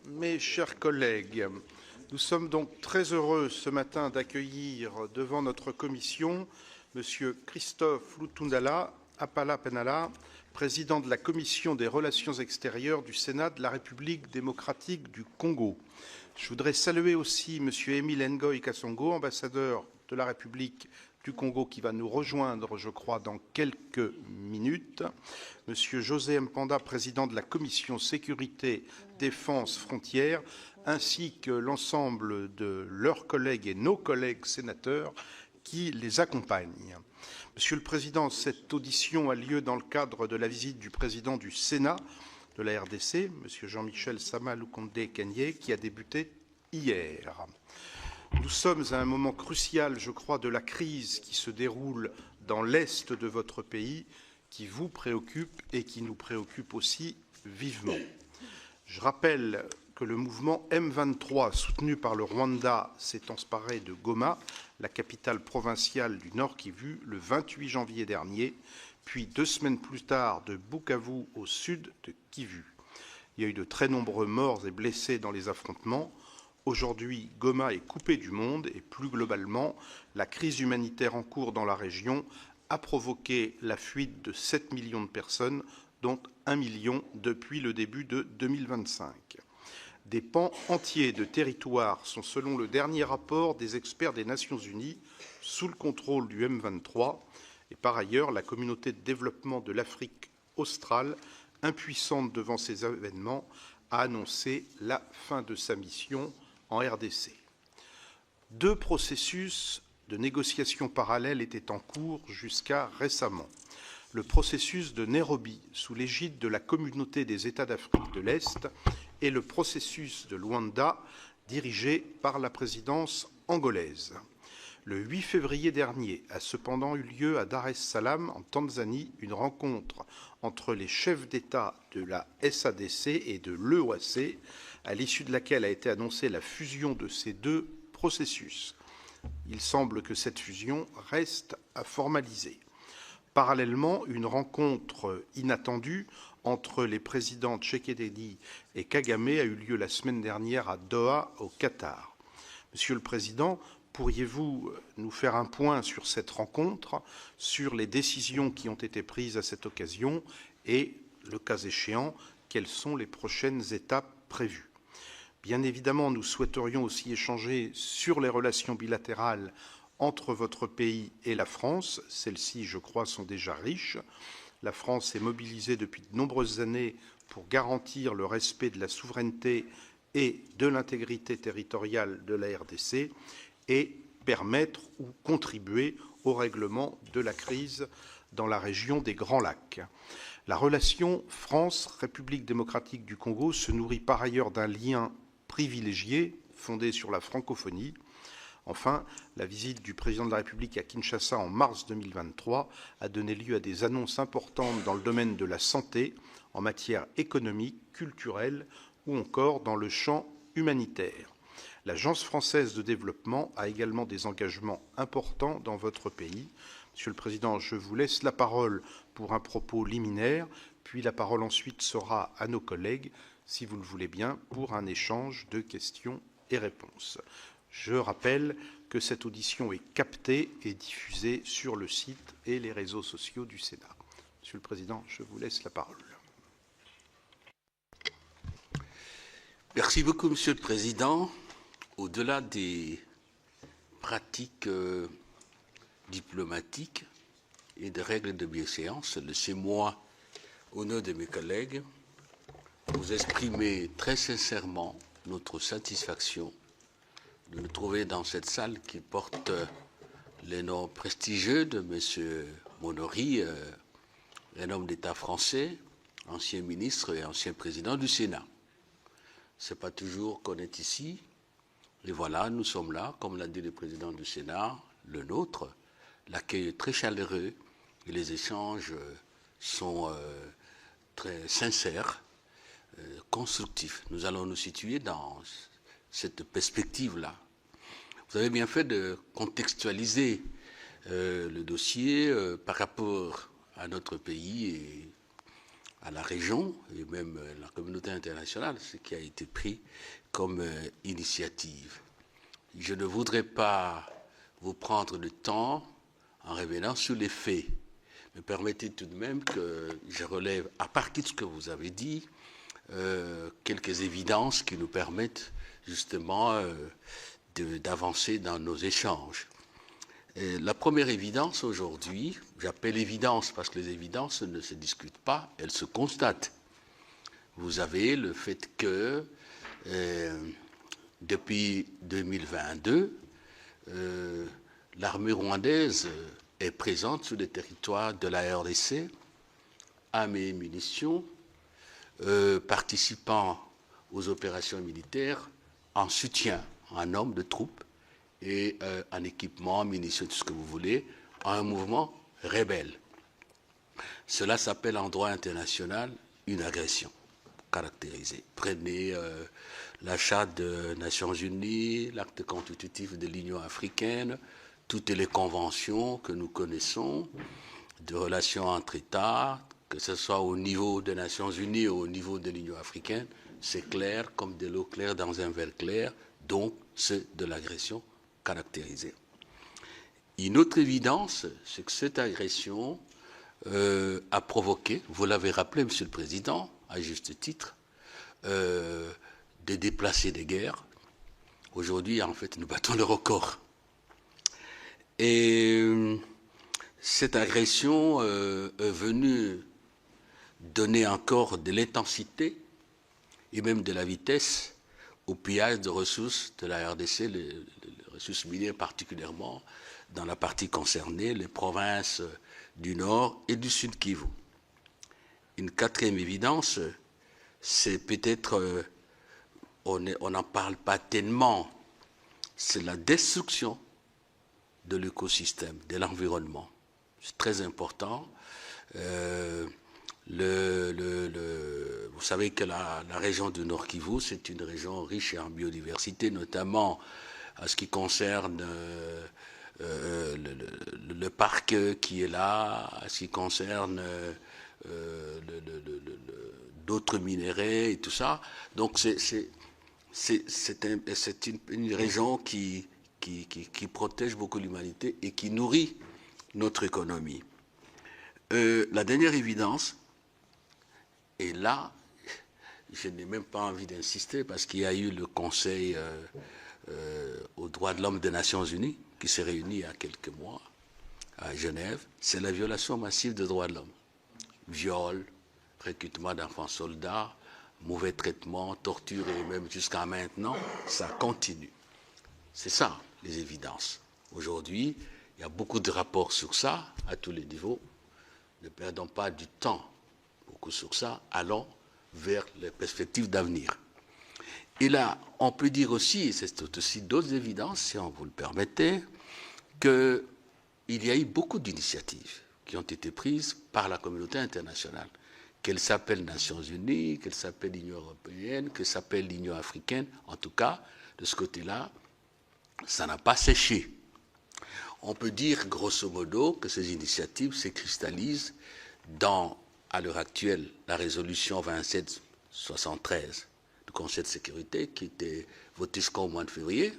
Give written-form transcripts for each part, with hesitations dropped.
Mes chers collègues, nous sommes donc très heureux ce matin d'accueillir devant notre commission M. Christophe Lutundala Apala-Penala, président de la Commission des Relations extérieures du Sénat de la République démocratique du Congo. Je voudrais saluer aussi M. Émile Ngoï Kasongo, ambassadeur de la République du Congo, qui va nous rejoindre, je crois, dans quelques minutes. M. José Mpanda, président de la Commission Sécurité, Défense, Frontières, ainsi que l'ensemble de leurs collègues et nos collègues sénateurs qui les accompagnent. Monsieur le Président, cette audition a lieu dans le cadre de la visite du président du Sénat de la RDC, M. Jean-Michel Sama Lukonde Kenyé, qui a débuté hier. Nous sommes à un moment crucial, je crois, de la crise qui se déroule dans l'est de votre pays, qui vous préoccupe et qui nous préoccupe aussi vivement. Je rappelle que le mouvement M23, soutenu par le Rwanda, s'est emparé de Goma, la capitale provinciale du Nord Kivu, le 28 janvier dernier, puis 2 semaines plus tard de Bukavu au sud de Kivu. Il y a eu de très nombreux morts et blessés dans les affrontements. Aujourd'hui, Goma est coupé du monde et plus globalement, la crise humanitaire en cours dans la région a provoqué la fuite de 7 millions de personnes, dont 1 million depuis le début de 2025. Des pans entiers de territoire sont, selon le dernier rapport des experts des Nations Unies, sous le contrôle du M23. Et par ailleurs, la communauté de développement de l'Afrique australe, impuissante devant ces événements, a annoncé la fin de sa mission en RDC. 2 processus de négociation parallèles étaient en cours jusqu'à récemment. Le processus de Nairobi, sous l'égide de la Communauté des États d'Afrique de l'Est, et le processus de Luanda, dirigé par la présidence angolaise. Le 8 février dernier a cependant eu lieu à Dar es Salaam, en Tanzanie, une rencontre entre les chefs d'État de la SADC et de l'EOAC, à l'issue de laquelle a été annoncée la fusion de ces 2 processus. Il semble que cette fusion reste à formaliser. Parallèlement, une rencontre inattendue entre les présidents Tshisekedi et Kagame a eu lieu la semaine dernière à Doha, au Qatar. Monsieur le Président, pourriez-vous nous faire un point sur cette rencontre, sur les décisions qui ont été prises à cette occasion et, le cas échéant, quelles sont les prochaines étapes prévues? Bien évidemment, nous souhaiterions aussi échanger sur les relations bilatérales entre votre pays et la France. Celles-ci, je crois, sont déjà riches. La France est mobilisée depuis de nombreuses années pour garantir le respect de la souveraineté et de l'intégrité territoriale de la RDC et permettre ou contribuer au règlement de la crise dans la région des Grands Lacs. La relation France-République démocratique du Congo se nourrit par ailleurs d'un lien privilégié fondé sur la francophonie. Enfin, la visite du président de la République à Kinshasa en mars 2023 a donné lieu à des annonces importantes dans le domaine de la santé, en matière économique, culturelle ou encore dans le champ humanitaire. L'Agence française de développement a également des engagements importants dans votre pays. Monsieur le Président, je vous laisse la parole pour un propos liminaire, puis la parole ensuite sera à nos collègues, si vous le voulez bien, pour un échange de questions et réponses. Je rappelle que cette audition est captée et diffusée sur le site et les réseaux sociaux du Sénat. Monsieur le Président, je vous laisse la parole. Merci beaucoup, Monsieur le Président. Au-delà des pratiques diplomatiques et des règles de bienséance, laissez-moi, au nom de mes collègues, vous exprimer très sincèrement notre satisfaction de nous trouver dans cette salle qui porte les noms prestigieux de M. Monori, un homme d'État français, ancien ministre et ancien président du Sénat. Ce n'est pas toujours qu'on est ici. Et voilà, nous sommes là, comme l'a dit le président du Sénat, le nôtre. L'accueil est très chaleureux et les échanges sont très sincères, constructifs. Nous allons nous situer dans cette perspective-là. Vous avez bien fait de contextualiser le dossier par rapport à notre pays et à la région et même à la communauté internationale ce qui a été pris comme initiative. Je ne voudrais pas vous prendre le temps en revenant sur les faits. Mais permettez tout de même que je relève, à partir de ce que vous avez dit, quelques évidences qui nous permettent justement d'avancer dans nos échanges. La première évidence aujourd'hui, j'appelle évidence parce que les évidences ne se discutent pas, elles se constatent. Vous avez le fait que depuis 2022, l'armée rwandaise est présente sur le territoire de la RDC, armes et munitions, participant aux opérations militaires en soutien, en nombre de troupes et en équipement, munitions, tout ce que vous voulez, à un mouvement rebelle. Cela s'appelle en droit international une agression caractérisée. Prenez la Charte des Nations Unies, l'acte constitutif de l'Union africaine, toutes les conventions que nous connaissons de relations entre États, que ce soit au niveau des Nations Unies ou au niveau de l'Union africaine, c'est clair comme de l'eau claire dans un verre clair, donc c'est de l'agression caractérisée. Une autre évidence, c'est que cette agression a provoqué, vous l'avez rappelé, Monsieur le Président, à juste titre, des déplacés de guerre. Aujourd'hui, en fait, nous battons le record. Et cette agression est venue donner encore de l'intensité et même de la vitesse au pillage de ressources de la RDC, les ressources minières particulièrement dans la partie concernée, les provinces du Nord et du Sud Kivu. Une quatrième évidence, c'est peut-être, on n'en parle pas tellement, c'est la destruction de l'écosystème, de l'environnement. C'est très important. Vous savez que la région du Nord Kivu, c'est une région riche en biodiversité, notamment en ce qui concerne le parc qui est là, en ce qui concerne d'autres minéraux et tout ça. Donc c'est une région qui protège beaucoup l'humanité et qui nourrit notre économie. La dernière évidence, et là, je n'ai même pas envie d'insister parce qu'il y a eu le Conseil aux droits de l'homme des Nations Unies qui s'est réuni il y a quelques mois à Genève, c'est la violation massive des droits de l'homme. Viol, recrutement d'enfants soldats, mauvais traitement, torture et même jusqu'à maintenant, ça continue. C'est ça, les évidences. Aujourd'hui, il y a beaucoup de rapports sur ça, à tous les niveaux. Ne perdons pas du temps beaucoup sur ça, allons vers les perspectives d'avenir. Et là, on peut dire aussi, et c'est aussi d'autres évidences, si on vous le permettez, qu'il y a eu beaucoup d'initiatives qui ont été prises par la communauté internationale, qu'elle s'appelle Nations Unies, qu'elle s'appelle l'Union européenne, qu'elle s'appelle l'Union africaine. En tout cas, de ce côté-là, ça n'a pas séché. On peut dire, grosso modo, que ces initiatives se cristallisent dans, à l'heure actuelle, la résolution 2773 du Conseil de sécurité qui était votée jusqu'au mois de février.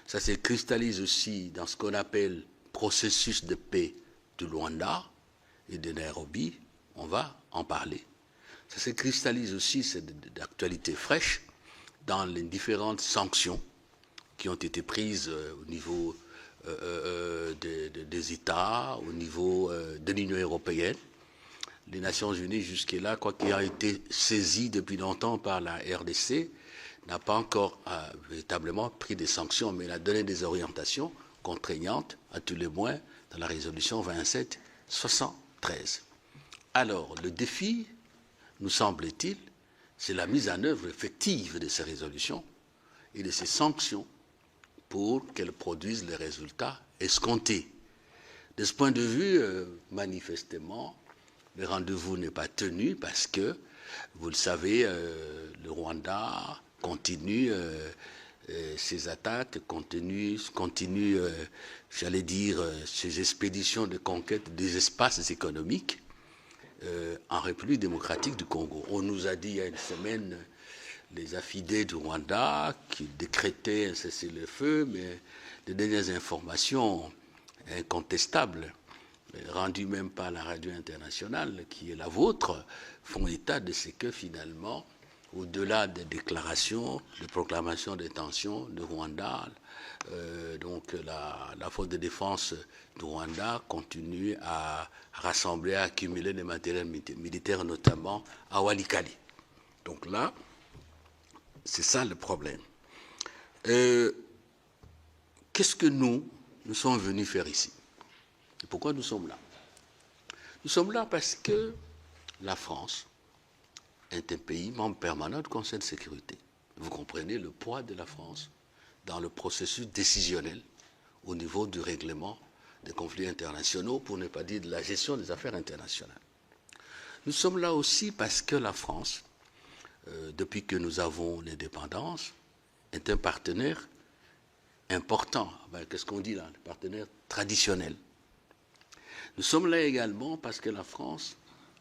Ça se cristallise aussi dans ce qu'on appelle processus de paix de Luanda et de Nairobi. On va en parler. Ça se cristallise aussi, c'est d'actualité fraîche, dans les différentes sanctions qui ont été prises au niveau des États, au niveau de l'Union européenne. Les Nations Unies, jusque-là, quoi qu'il a été saisi depuis longtemps par la RDC, n'a pas encore véritablement pris des sanctions, mais elle a donné des orientations contraignantes, à tous les moins, dans la résolution 2773. Alors, le défi, nous semble-t-il, c'est la mise en œuvre effective de ces résolutions et de ces sanctions pour qu'elles produisent les résultats escomptés. De ce point de vue, manifestement, le rendez-vous n'est pas tenu parce que, vous le savez, le Rwanda continue ses attaques, continue j'allais dire, ses expéditions de conquête des espaces économiques en République démocratique du Congo. On nous a dit il y a une semaine les affidés du Rwanda qui décrétaient un cessez-le-feu, mais les dernières informations incontestables, rendues même par la radio internationale qui est la vôtre, font état de ce que finalement, au-delà des déclarations, des proclamations d'intention de Rwanda, donc la force de défense du Rwanda continue à rassembler, à accumuler des matériels militaires, notamment à Walikale. Donc là, c'est ça le problème. Qu'est-ce que nous sommes venus faire ici? Et pourquoi nous sommes là? Nous sommes là parce que la France est un pays membre permanent du Conseil de sécurité. Vous comprenez le poids de la France dans le processus décisionnel au niveau du règlement des conflits internationaux, pour ne pas dire de la gestion des affaires internationales. Nous sommes là aussi parce que la France, depuis que nous avons l'indépendance, est un partenaire important. Qu'est-ce qu'on dit là? Un partenaire traditionnel. Nous sommes là également parce que la France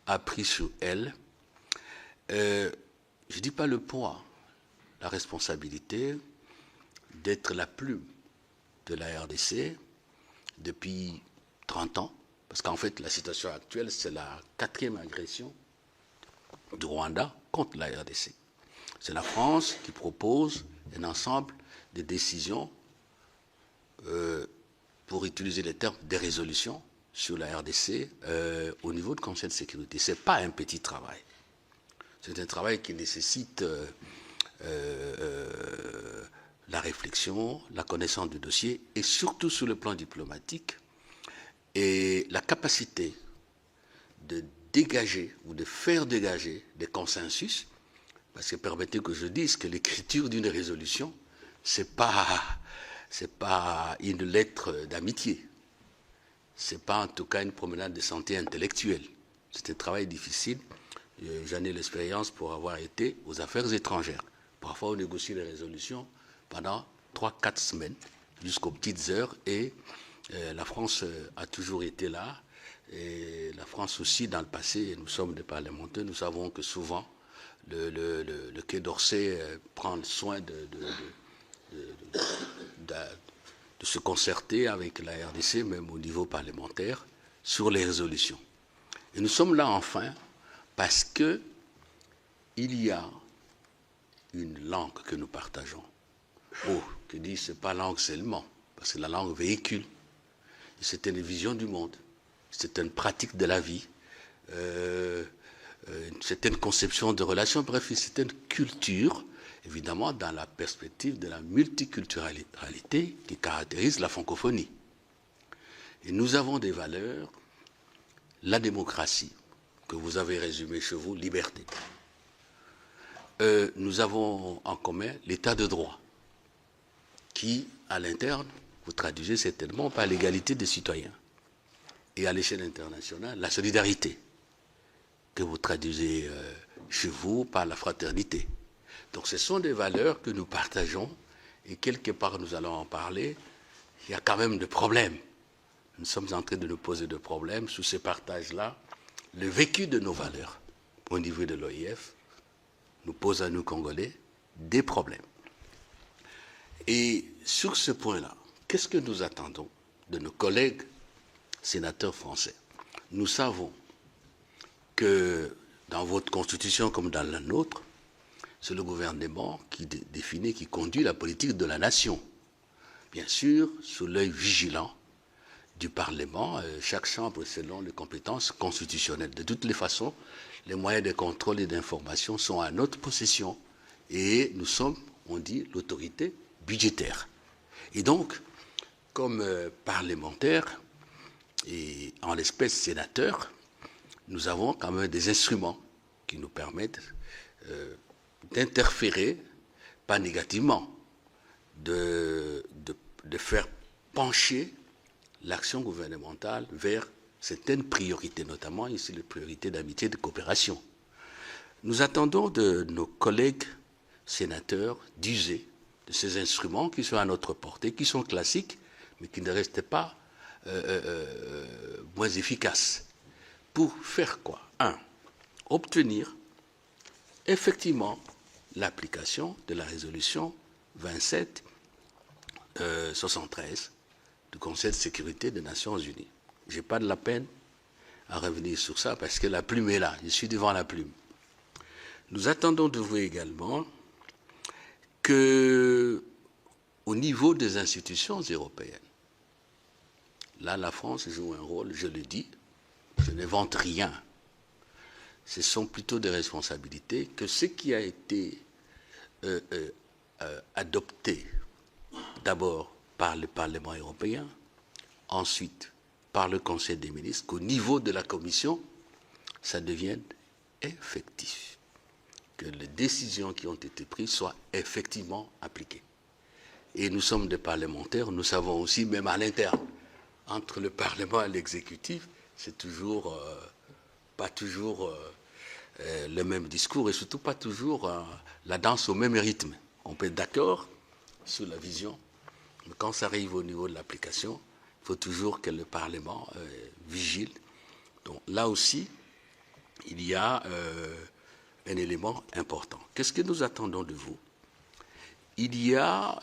a pris sur elle, je ne dis pas le poids, la responsabilité d'être la plume de la RDC depuis 30 ans, parce qu'en fait la situation actuelle c'est la 4e agression du Rwanda contre la RDC. C'est la France qui propose un ensemble de décisions pour utiliser les termes des résolutions sur la RDC au niveau du Conseil de sécurité. Ce n'est pas un petit travail. C'est un travail qui nécessite la réflexion, la connaissance du dossier et surtout sur le plan diplomatique et la capacité de dégager ou de faire dégager des consensus, parce que permettez que je dise que l'écriture d'une résolution, c'est pas une lettre d'amitié, c'est pas en tout cas une promenade de santé intellectuelle. C'est un travail difficile. J'en ai l'expérience pour avoir été aux affaires étrangères. Parfois on négocie les résolutions pendant 3-4 semaines jusqu'aux petites heures et la France a toujours été là. Et la France aussi, dans le passé, nous sommes des parlementaires, nous savons que souvent le Quai d'Orsay prend soin de se concerter avec la RDC, même au niveau parlementaire, sur les résolutions. Et nous sommes là enfin parce que il y a une langue que nous partageons. Que dit, c'est pas langue seulement, parce que la langue véhicule. C'est une vision du monde. C'est une pratique de la vie, c'est une conception de relations, bref, c'est une culture, évidemment, dans la perspective de la multiculturalité qui caractérise la francophonie. Et nous avons des valeurs, la démocratie, que vous avez résumée chez vous, liberté. Nous avons en commun l'état de droit, qui, à l'interne, vous traduisez certainement par l'égalité des citoyens. Et à l'échelle internationale, la solidarité, que vous traduisez chez vous par la fraternité. Donc ce sont des valeurs que nous partageons, et quelque part nous allons en parler, il y a quand même des problèmes. Nous sommes en train de nous poser des problèmes sous ces partages-là. Le vécu de nos valeurs au niveau de l'OIF nous pose à nous, Congolais, des problèmes. Et sur ce point-là, qu'est-ce que nous attendons de nos collègues sénateurs français? Nous savons que dans votre constitution comme dans la nôtre, c'est le gouvernement qui définit, qui conduit la politique de la nation. Bien sûr, sous l'œil vigilant du Parlement, chaque chambre selon les compétences constitutionnelles. De toutes les façons, les moyens de contrôle et d'information sont à notre possession. Et nous sommes, on dit, l'autorité budgétaire. Et donc, comme parlementaires, et en l'espèce sénateurs, nous avons quand même des instruments qui nous permettent d'interférer, pas négativement, de faire pencher l'action gouvernementale vers certaines priorités, notamment ici les priorités d'amitié et de coopération. Nous attendons de nos collègues sénateurs d'user de ces instruments qui sont à notre portée, qui sont classiques, mais qui ne restent pas moins efficaces. Pour faire quoi? un, obtenir effectivement l'application de la résolution 2773 du Conseil de sécurité des Nations Unies. Je n'ai pas de la peine à revenir sur ça parce que la plume est là, je suis devant la plume. Nous attendons de vous également que, au niveau des institutions européennes, là la France joue un rôle, je le dis, je n'invente rien. Ce sont plutôt des responsabilités que ce qui a été adopté d'abord par le Parlement européen, ensuite par le Conseil des ministres, qu'au niveau de la Commission, ça devienne effectif, que les décisions qui ont été prises soient effectivement appliquées. Et nous sommes des parlementaires, nous savons aussi, même à l'interne, entre le Parlement et l'exécutif, c'est toujours pas toujours le même discours et surtout pas toujours la danse au même rythme. On peut être d'accord sur la vision, mais quand ça arrive au niveau de l'application, il faut toujours que le Parlement vigile. Donc là aussi, il y a un élément important. Qu'est-ce que nous attendons de vous? Il y a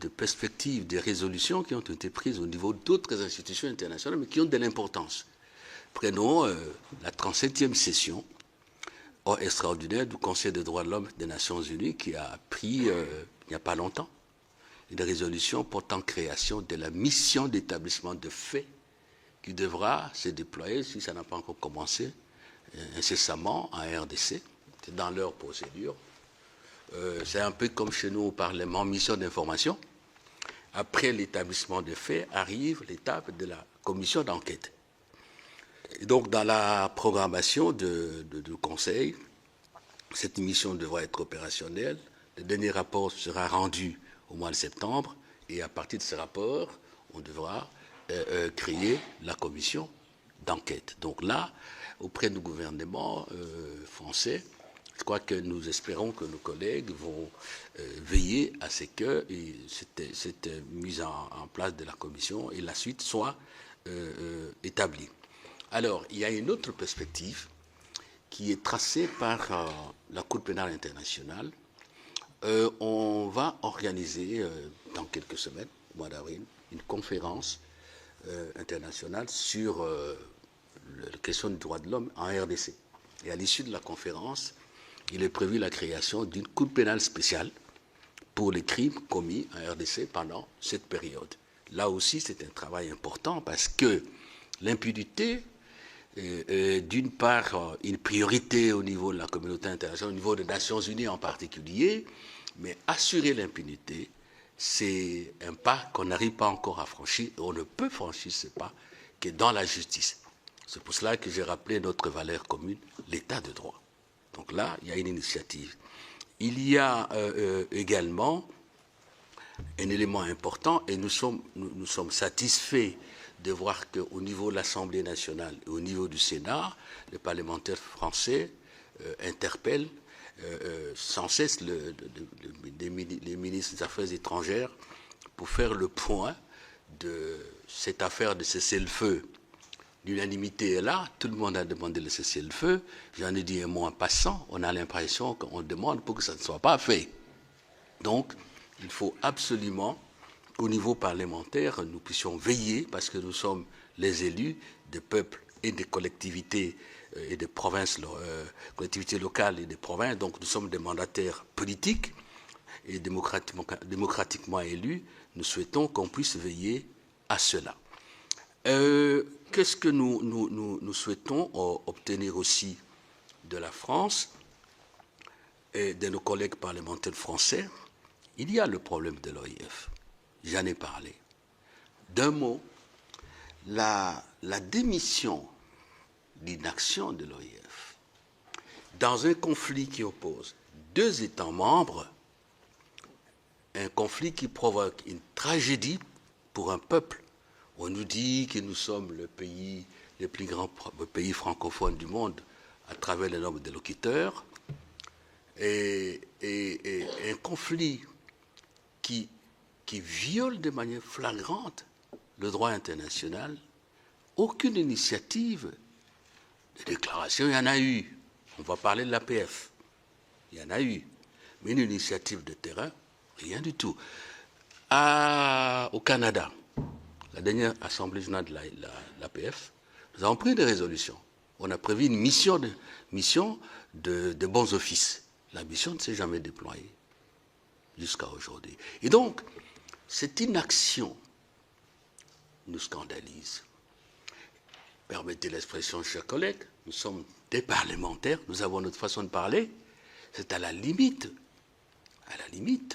des perspectives, des résolutions qui ont été prises au niveau d'autres institutions internationales, mais qui ont de l'importance. Prenons la 37e session extraordinaire du Conseil des droits de l'homme des Nations Unies qui a pris, il n'y a pas longtemps, une résolution portant création de la mission d'établissement de faits qui devra se déployer, si ça n'a pas encore commencé, incessamment en RDC. C'est dans leur procédure. C'est un peu comme chez nous au Parlement, mission d'information. Après l'établissement des faits, arrive l'étape de la commission d'enquête. Et donc, dans la programmation du Conseil, cette mission devra être opérationnelle. Le dernier rapport sera rendu au mois de septembre, et à partir de ce rapport, on devra créer la commission d'enquête. Donc là, auprès du gouvernement français, je crois que nous espérons que nos collègues vont veiller à ce que cette mise en place de la commission et la suite soit établie. Alors, il y a une autre perspective qui est tracée par la Cour pénale internationale. On va organiser dans quelques semaines, au mois d'avril, une conférence internationale sur la question du droit de l'homme en RDC. Et à l'issue de la conférence, il est prévu la création d'une Cour pénale spéciale pour les crimes commis en RDC pendant cette période. Là aussi, c'est un travail important parce que l'impunité, d'une part, une priorité au niveau de la communauté internationale, au niveau des Nations Unies en particulier, mais assurer l'impunité, c'est un pas qu'on n'arrive pas encore à franchir, et on ne peut franchir ce pas que dans la justice. C'est pour cela que j'ai rappelé notre valeur commune, l'état de droit. Donc là, il y a une initiative. Il y a également un élément important, et nous sommes satisfaits de voir qu'au niveau de l'Assemblée nationale et au niveau du Sénat, les parlementaires français interpellent sans cesse les ministres des Affaires étrangères pour faire le point de cette affaire de cessez-le-feu. L'unanimité est là, tout le monde a demandé le cessez-le-feu. J'en ai dit un mot en passant, on a l'impression qu'on demande pour que ça ne soit pas fait. Donc, il faut absolument qu'au niveau parlementaire, nous puissions veiller, parce que nous sommes les élus des peuples et des collectivités et des provinces, collectivités locales et des provinces, donc nous sommes des mandataires politiques et démocratiquement élus, nous souhaitons qu'on puisse veiller à cela. Qu'est-ce que nous souhaitons obtenir aussi de la France et de nos collègues parlementaires français? Il y a le problème de l'OIF. J'en ai parlé. D'un mot, la démission d'inaction de l'OIF dans un conflit qui oppose deux États membres, un conflit qui provoque une tragédie pour un peuple. On nous dit que nous sommes le plus grand pays francophone du monde à travers le nombre de locuteurs, et un conflit qui viole de manière flagrante le droit international. Aucune initiative Des déclarations, il y en a eu. On va parler de l'APF. Il y en a eu. Mais une initiative de terrain, rien du tout. Au Canada, la dernière Assemblée générale de l'APF, nous avons pris des résolutions. On a prévu une mission de bons offices. La mission ne s'est jamais déployée jusqu'à aujourd'hui. Et donc, cette inaction nous scandalise. Permettez l'expression, chers collègues, nous sommes des parlementaires, nous avons notre façon de parler, c'est à la limite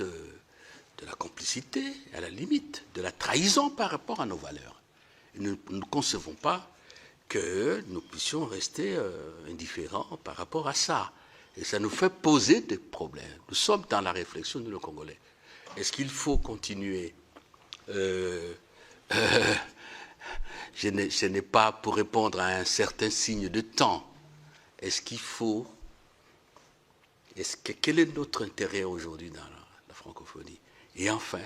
de la complicité, à la limite de la trahison par rapport à nos valeurs. Et nous ne concevons pas que nous puissions rester indifférents par rapport à ça. Et ça nous fait poser des problèmes. Nous sommes dans la réflexion de nos Congolais. Est-ce qu'il faut continuer ce n'est pas pour répondre à un certain signe de temps. Est-ce qu'il faut... quel est notre intérêt aujourd'hui dans la francophonie? Et enfin,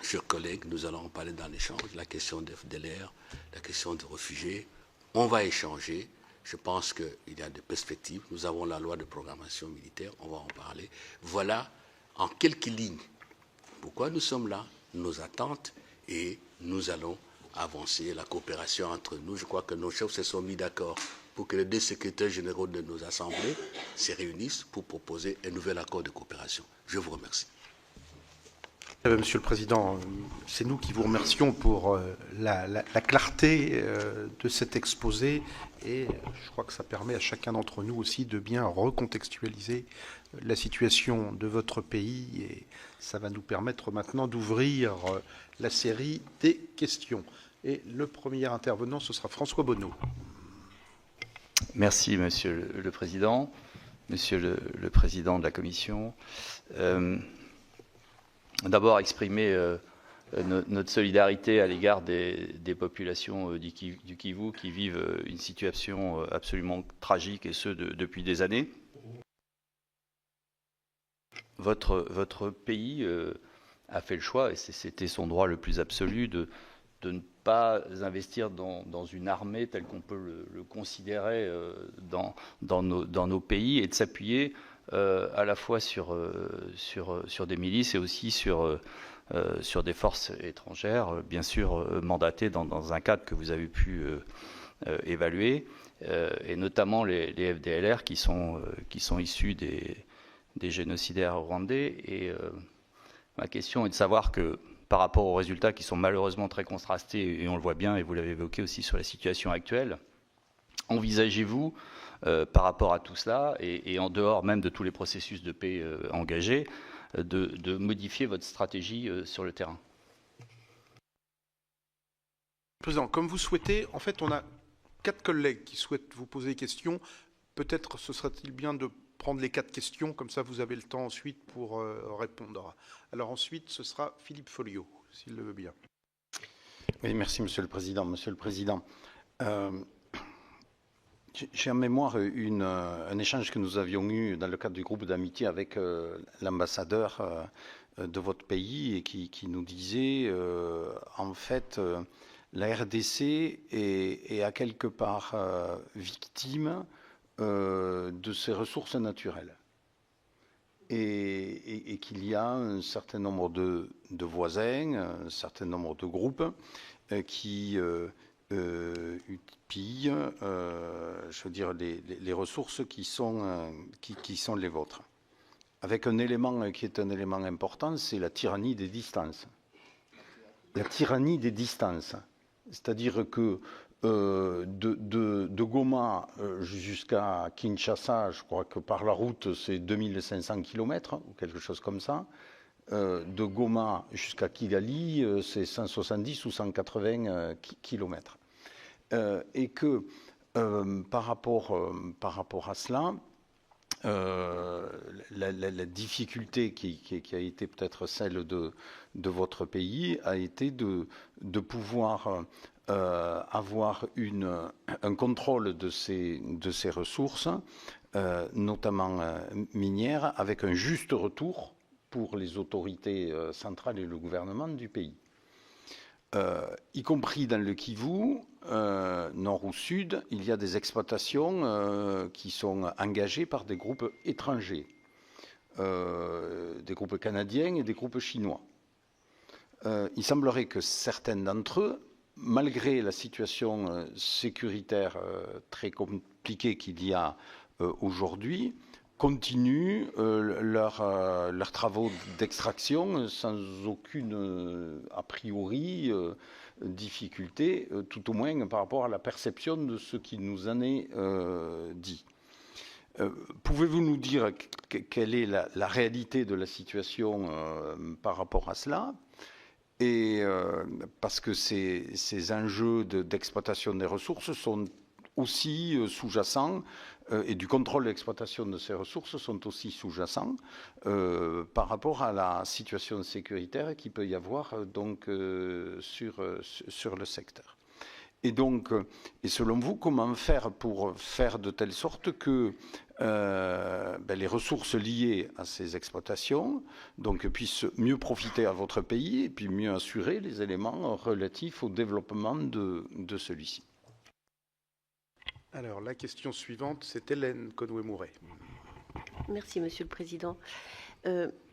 chers collègues, nous allons en parler dans l'échange, la question des FDLR, la question des réfugiés. On va échanger. Je pense qu'il y a des perspectives. Nous avons la loi de programmation militaire, on va en parler. Voilà, en quelques lignes, pourquoi nous sommes là, nos attentes, et nous allons avancer la coopération entre nous. Je crois que nos chefs se sont mis d'accord pour que les deux secrétaires généraux de nos assemblées se réunissent pour proposer un nouvel accord de coopération. Je vous remercie. Monsieur le Président, c'est nous qui vous remercions pour la clarté de cet exposé, et je crois que ça permet à chacun d'entre nous aussi de bien recontextualiser la situation de votre pays, et ça va nous permettre maintenant d'ouvrir la série des questions. Et le premier intervenant, ce sera François Bonneau. Merci, Monsieur le Président, Monsieur le Président de la Commission. D'abord, exprimer notre solidarité à l'égard des populations du Kivu qui vivent une situation absolument tragique, et ce depuis des années. Votre pays a fait le choix, et c'était son droit le plus absolu, de ne pas investir dans une armée telle qu'on peut le considérer dans nos pays, et de s'appuyer à la fois sur des milices et aussi sur des forces étrangères, bien sûr mandatées dans un cadre que vous avez pu évaluer, et notamment les FDLR qui sont issus des génocidaires rwandais. Et ma question est de savoir que, par rapport aux résultats qui sont malheureusement très contrastés, et on le voit bien, et vous l'avez évoqué aussi sur la situation actuelle, envisagez-vous, par rapport à tout cela, et en dehors même de tous les processus de paix engagés, de modifier votre stratégie sur le terrain? Président, comme vous souhaitez, en fait, on a 4 collègues qui souhaitent vous poser des questions. Peut-être ce serait-il bien de prendre les 4 questions, comme ça vous avez le temps ensuite pour répondre. Alors ensuite, ce sera Philippe Folliot, s'il le veut bien. Oui, merci Monsieur le Président. Monsieur le Président, j'ai en mémoire un échange que nous avions eu dans le cadre du groupe d'amitié avec l'ambassadeur de votre pays, et qui nous disait, en fait, la RDC est à quelque part victime de ses ressources naturelles, et qu'il y a un certain nombre de voisins, un certain nombre de groupes qui pillent, je veux dire, les ressources qui sont les vôtres. Avec un élément qui est un élément important, c'est la tyrannie des distances. La tyrannie des distances. C'est-à-dire que de Goma jusqu'à Kinshasa, je crois que par la route, c'est 2500 km, ou quelque chose comme ça. De Goma jusqu'à Kigali, c'est 170 ou 180 km. Et que par rapport à cela, la difficulté qui a été peut-être celle de votre pays a été de pouvoir avoir un contrôle de ces ressources, notamment minières, avec un juste retour pour les autorités centrales et le gouvernement du pays. Y compris dans le Kivu, nord ou sud, il y a des exploitations qui sont engagées par des groupes étrangers, des groupes canadiens et des groupes chinois. Il semblerait que certains d'entre eux, malgré la situation sécuritaire très compliquée qu'il y a aujourd'hui, continuent leurs travaux d'extraction sans aucune, a priori, difficulté, tout au moins par rapport à la perception de ce qui nous en est dit. Pouvez-vous nous dire quelle est la réalité de la situation par rapport à cela? Et parce que ces enjeux d'exploitation des ressources sont aussi sous-jacents et du contrôle de l'exploitation de ces ressources sont aussi sous-jacents par rapport à la situation sécuritaire qu'il peut y avoir donc sur le secteur. Et donc, et selon vous, comment faire pour faire de telle sorte que les ressources liées à ces exploitations donc, puissent mieux profiter à votre pays et puis mieux assurer les éléments relatifs au développement de celui-ci? Alors, la question suivante, c'est Hélène Conway-Mouret. Merci, Monsieur le Président.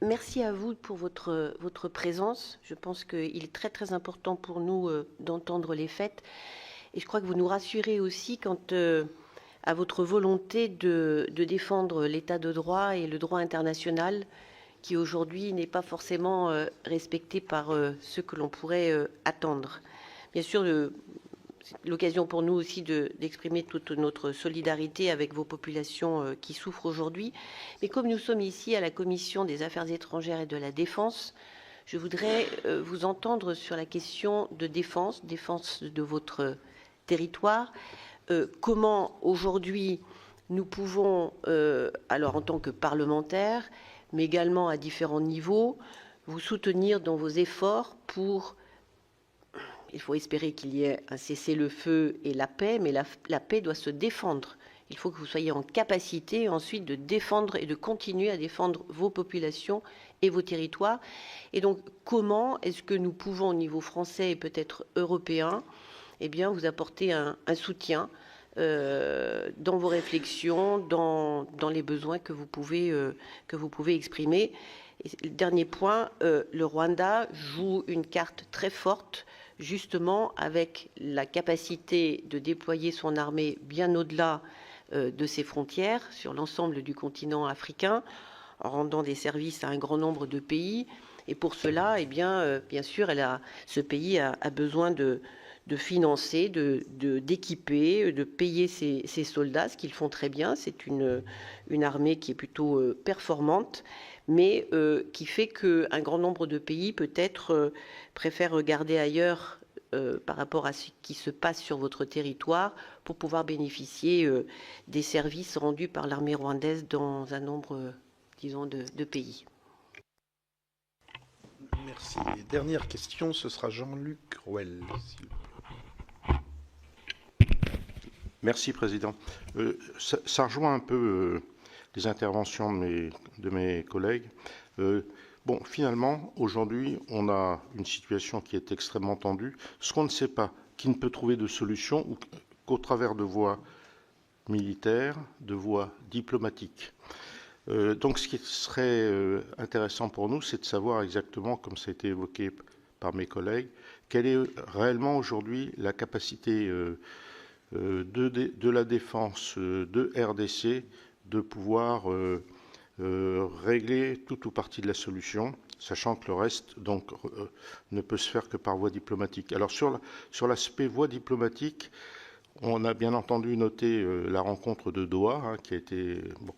Merci à vous pour votre présence. Je pense qu'il est très, très important pour nous d'entendre les faits. Et je crois que vous nous rassurez aussi quant à votre volonté de défendre l'état de droit et le droit international qui aujourd'hui n'est pas forcément respecté par ceux que l'on pourrait attendre. Bien sûr, c'est l'occasion pour nous aussi d'exprimer toute notre solidarité avec vos populations qui souffrent aujourd'hui. Mais comme nous sommes ici à la Commission des Affaires étrangères et de la Défense, je voudrais vous entendre sur la question de défense de votre territoire. Comment aujourd'hui nous pouvons, alors en tant que parlementaires, mais également à différents niveaux, vous soutenir dans vos efforts pour... Il faut espérer qu'il y ait un cessez-le-feu et la paix, mais la paix doit se défendre. Il faut que vous soyez en capacité ensuite de défendre et de continuer à défendre vos populations et vos territoires. Et donc, comment est-ce que nous pouvons, au niveau français et peut-être européen, eh bien, vous apporter un soutien dans vos réflexions, dans les besoins que vous pouvez exprimer. Et le dernier point, le Rwanda joue une carte très forte, justement avec la capacité de déployer son armée bien au-delà de ses frontières, sur l'ensemble du continent africain, en rendant des services à un grand nombre de pays. Et pour cela, eh bien sûr, ce pays a besoin de financer, d'équiper, de payer ses soldats, ce qu'ils font très bien. C'est une armée qui est plutôt performante, mais qui fait qu'un grand nombre de pays, peut-être, préfèrent regarder ailleurs par rapport à ce qui se passe sur votre territoire pour pouvoir bénéficier des services rendus par l'armée rwandaise dans un nombre, disons, de pays. Merci. Et dernière question, ce sera Jean-Luc Rouel. Merci, Président. Ça rejoint un peu les interventions de mes collègues. Bon, finalement, aujourd'hui, on a une situation qui est extrêmement tendue. Ce qu'on ne sait pas, qui ne peut trouver de solution qu'au travers de voies militaires, de voies diplomatiques. Donc, ce qui serait intéressant pour nous, c'est de savoir exactement, comme ça a été évoqué par mes collègues, quelle est réellement aujourd'hui la capacité de la défense de RDC de pouvoir régler tout ou partie de la solution, sachant que le reste donc ne peut se faire que par voie diplomatique. Alors sur l'aspect voie diplomatique, on a bien entendu noté la rencontre de Doha, qui a été... Bon,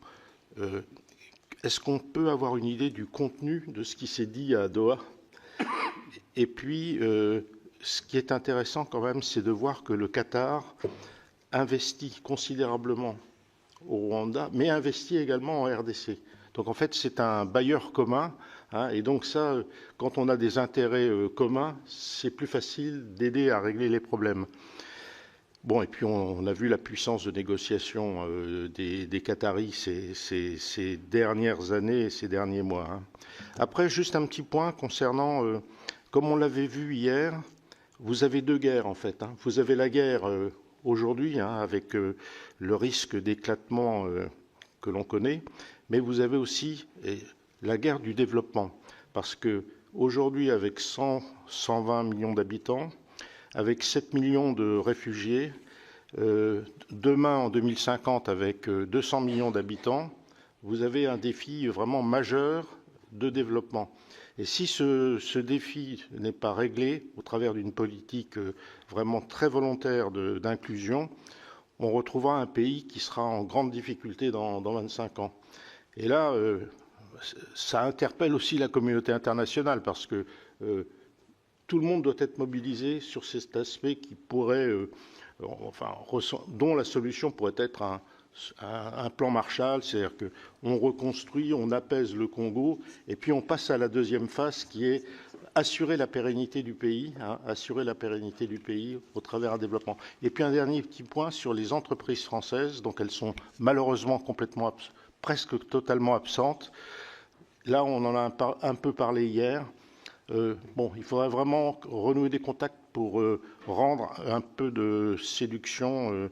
est-ce qu'on peut avoir une idée du contenu de ce qui s'est dit à Doha? Et puis, ce qui est intéressant quand même, c'est de voir que le Qatar investit considérablement au Rwanda, mais investit également en RDC. Donc en fait, c'est un bailleur commun, et donc ça, quand on a des intérêts communs, c'est plus facile d'aider à régler les problèmes. Bon, et puis on a vu la puissance de négociation des Qataris ces dernières années et ces derniers mois. Après, juste un petit point concernant, comme on l'avait vu hier, vous avez deux guerres en fait. Vous avez la guerre aujourd'hui avec le risque d'éclatement que l'on connaît, mais vous avez aussi la guerre du développement. Parce que aujourd'hui, avec 120 millions d'habitants, avec 7 millions de réfugiés, demain en 2050 avec 200 millions d'habitants, vous avez un défi vraiment majeur de développement. Et si ce défi n'est pas réglé au travers d'une politique vraiment très volontaire d'inclusion, on retrouvera un pays qui sera en grande difficulté dans 25 ans. Et là, ça interpelle aussi la communauté internationale parce que tout le monde doit être mobilisé sur cet aspect qui pourrait, dont la solution pourrait être un plan Marshall, c'est-à-dire qu'on reconstruit, on apaise le Congo, et puis on passe à la deuxième phase qui est assurer la pérennité du pays, assurer la pérennité du pays au travers d'un développement. Et puis un dernier petit point sur les entreprises françaises, donc elles sont malheureusement complètement, presque totalement absentes. Là, on en a un peu parlé hier. Il faudrait vraiment renouer des contacts pour rendre un peu de séduction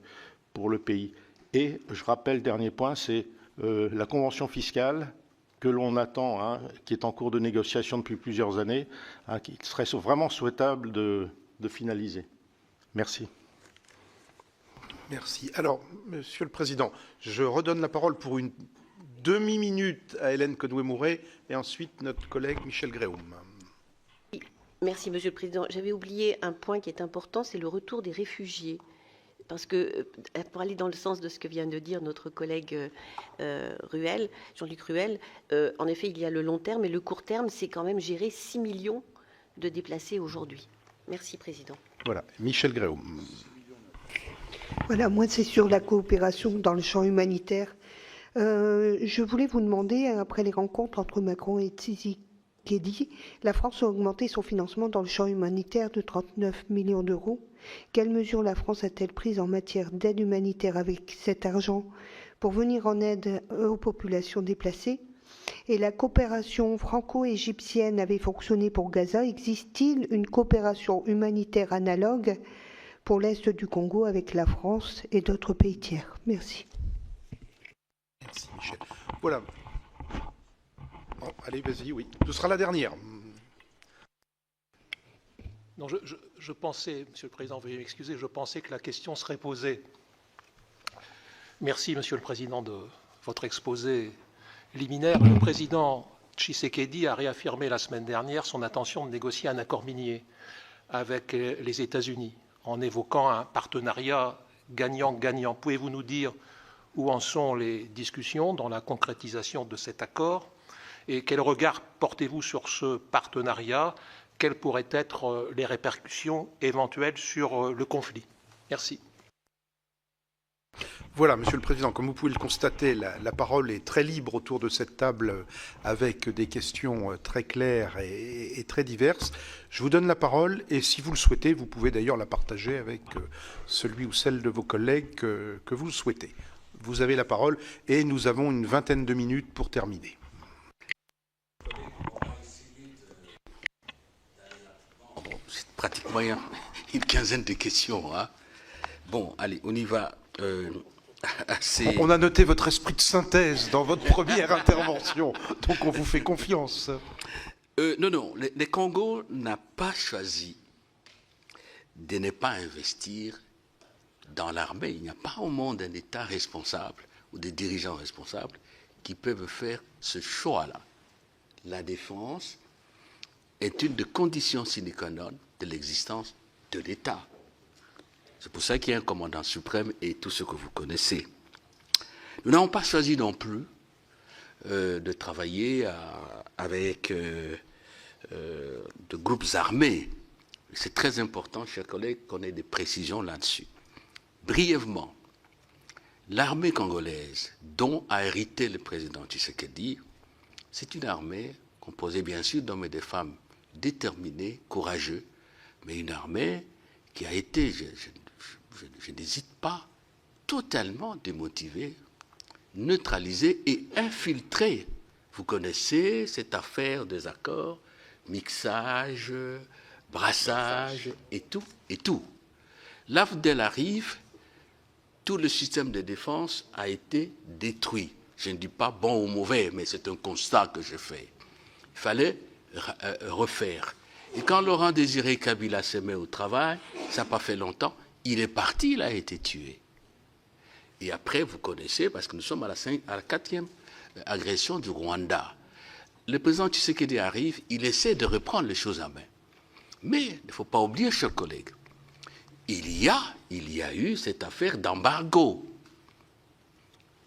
pour le pays. Et je rappelle, dernier point, c'est la convention fiscale que l'on attend, qui est en cours de négociation depuis plusieurs années, qui serait vraiment souhaitable de finaliser. Merci. Merci. Alors, Monsieur le Président, je redonne la parole pour une demi-minute à Hélène Conway-Mouret et ensuite notre collègue Michel Gréaume. Merci, Monsieur le Président. J'avais oublié un point qui est important, c'est le retour des réfugiés. Parce que, pour aller dans le sens de ce que vient de dire notre collègue Jean-Luc Ruel, en effet, il y a le long terme, et le court terme, c'est quand même gérer 6 millions de déplacés aujourd'hui. Merci, Président. Voilà, Michel Gréaume. Voilà, moi, c'est sur la coopération dans le champ humanitaire. Je voulais vous demander, après les rencontres entre Macron et Tshisekedi, la France a augmenté son financement dans le champ humanitaire de 39 millions d'euros. Quelles mesures la France a-t-elle prises en matière d'aide humanitaire avec cet argent pour venir en aide aux populations déplacées? Et la coopération franco-égyptienne avait fonctionné pour Gaza. Existe-t-il une coopération humanitaire analogue pour l'Est du Congo avec la France et d'autres pays tiers? Merci. Merci, Michel. Voilà. Bon, allez, vas-y, oui. Ce sera la dernière. Non, je pensais, Monsieur le Président, veuillez m'excuser, je pensais que la question serait posée. Merci, Monsieur le Président, de votre exposé liminaire. Le président Tshisekedi a réaffirmé la semaine dernière son intention de négocier un accord minier avec les États-Unis, en évoquant un partenariat gagnant-gagnant. Pouvez-vous nous dire où en sont les discussions dans la concrétisation de cet accord? Et quel regard portez-vous sur ce partenariat? Quelles pourraient être les répercussions éventuelles sur le conflit? Merci. Voilà, Monsieur le Président, comme vous pouvez le constater, la parole est très libre autour de cette table avec des questions très claires et très diverses. Je vous donne la parole et si vous le souhaitez, vous pouvez d'ailleurs la partager avec celui ou celle de vos collègues que vous le souhaitez. Vous avez la parole et nous avons une vingtaine de minutes pour terminer. C'est pratiquement une quinzaine de questions. Bon, allez, on y va. Assez... On a noté votre esprit de synthèse dans votre première intervention, donc on vous fait confiance. Non, le Congo n'a pas choisi de ne pas investir dans l'armée. Il n'y a pas au monde un État responsable ou des dirigeants responsables qui peuvent faire ce choix-là. La défense est une des conditions sine qua non de l'existence de l'État. C'est pour ça qu'il y a un commandant suprême et tout ce que vous connaissez. Nous n'avons pas choisi non plus de travailler avec de groupes armés. C'est très important, chers collègues, qu'on ait des précisions là-dessus. Brièvement, l'armée congolaise dont a hérité le président Tshisekedi, c'est une armée composée bien sûr d'hommes et de femmes déterminés, courageux, mais une armée qui a été, je n'hésite pas, totalement démotivée, neutralisée et infiltrée. Vous connaissez cette affaire des accords, mixage, brassage et tout, et tout. L'AFDEL arrive, tout le système de défense a été détruit. Je ne dis pas bon ou mauvais, mais c'est un constat que je fais. Il fallait refaire. Et quand Laurent Désiré Kabila s'est mis au travail, ça n'a pas fait longtemps, il est parti, il a été tué. Et après, vous connaissez, parce que nous sommes à la 4e agression du Rwanda. Le président Tshisekedi arrive, il essaie de reprendre les choses en main. Mais il ne faut pas oublier, chers collègues, il y a eu cette affaire d'embargo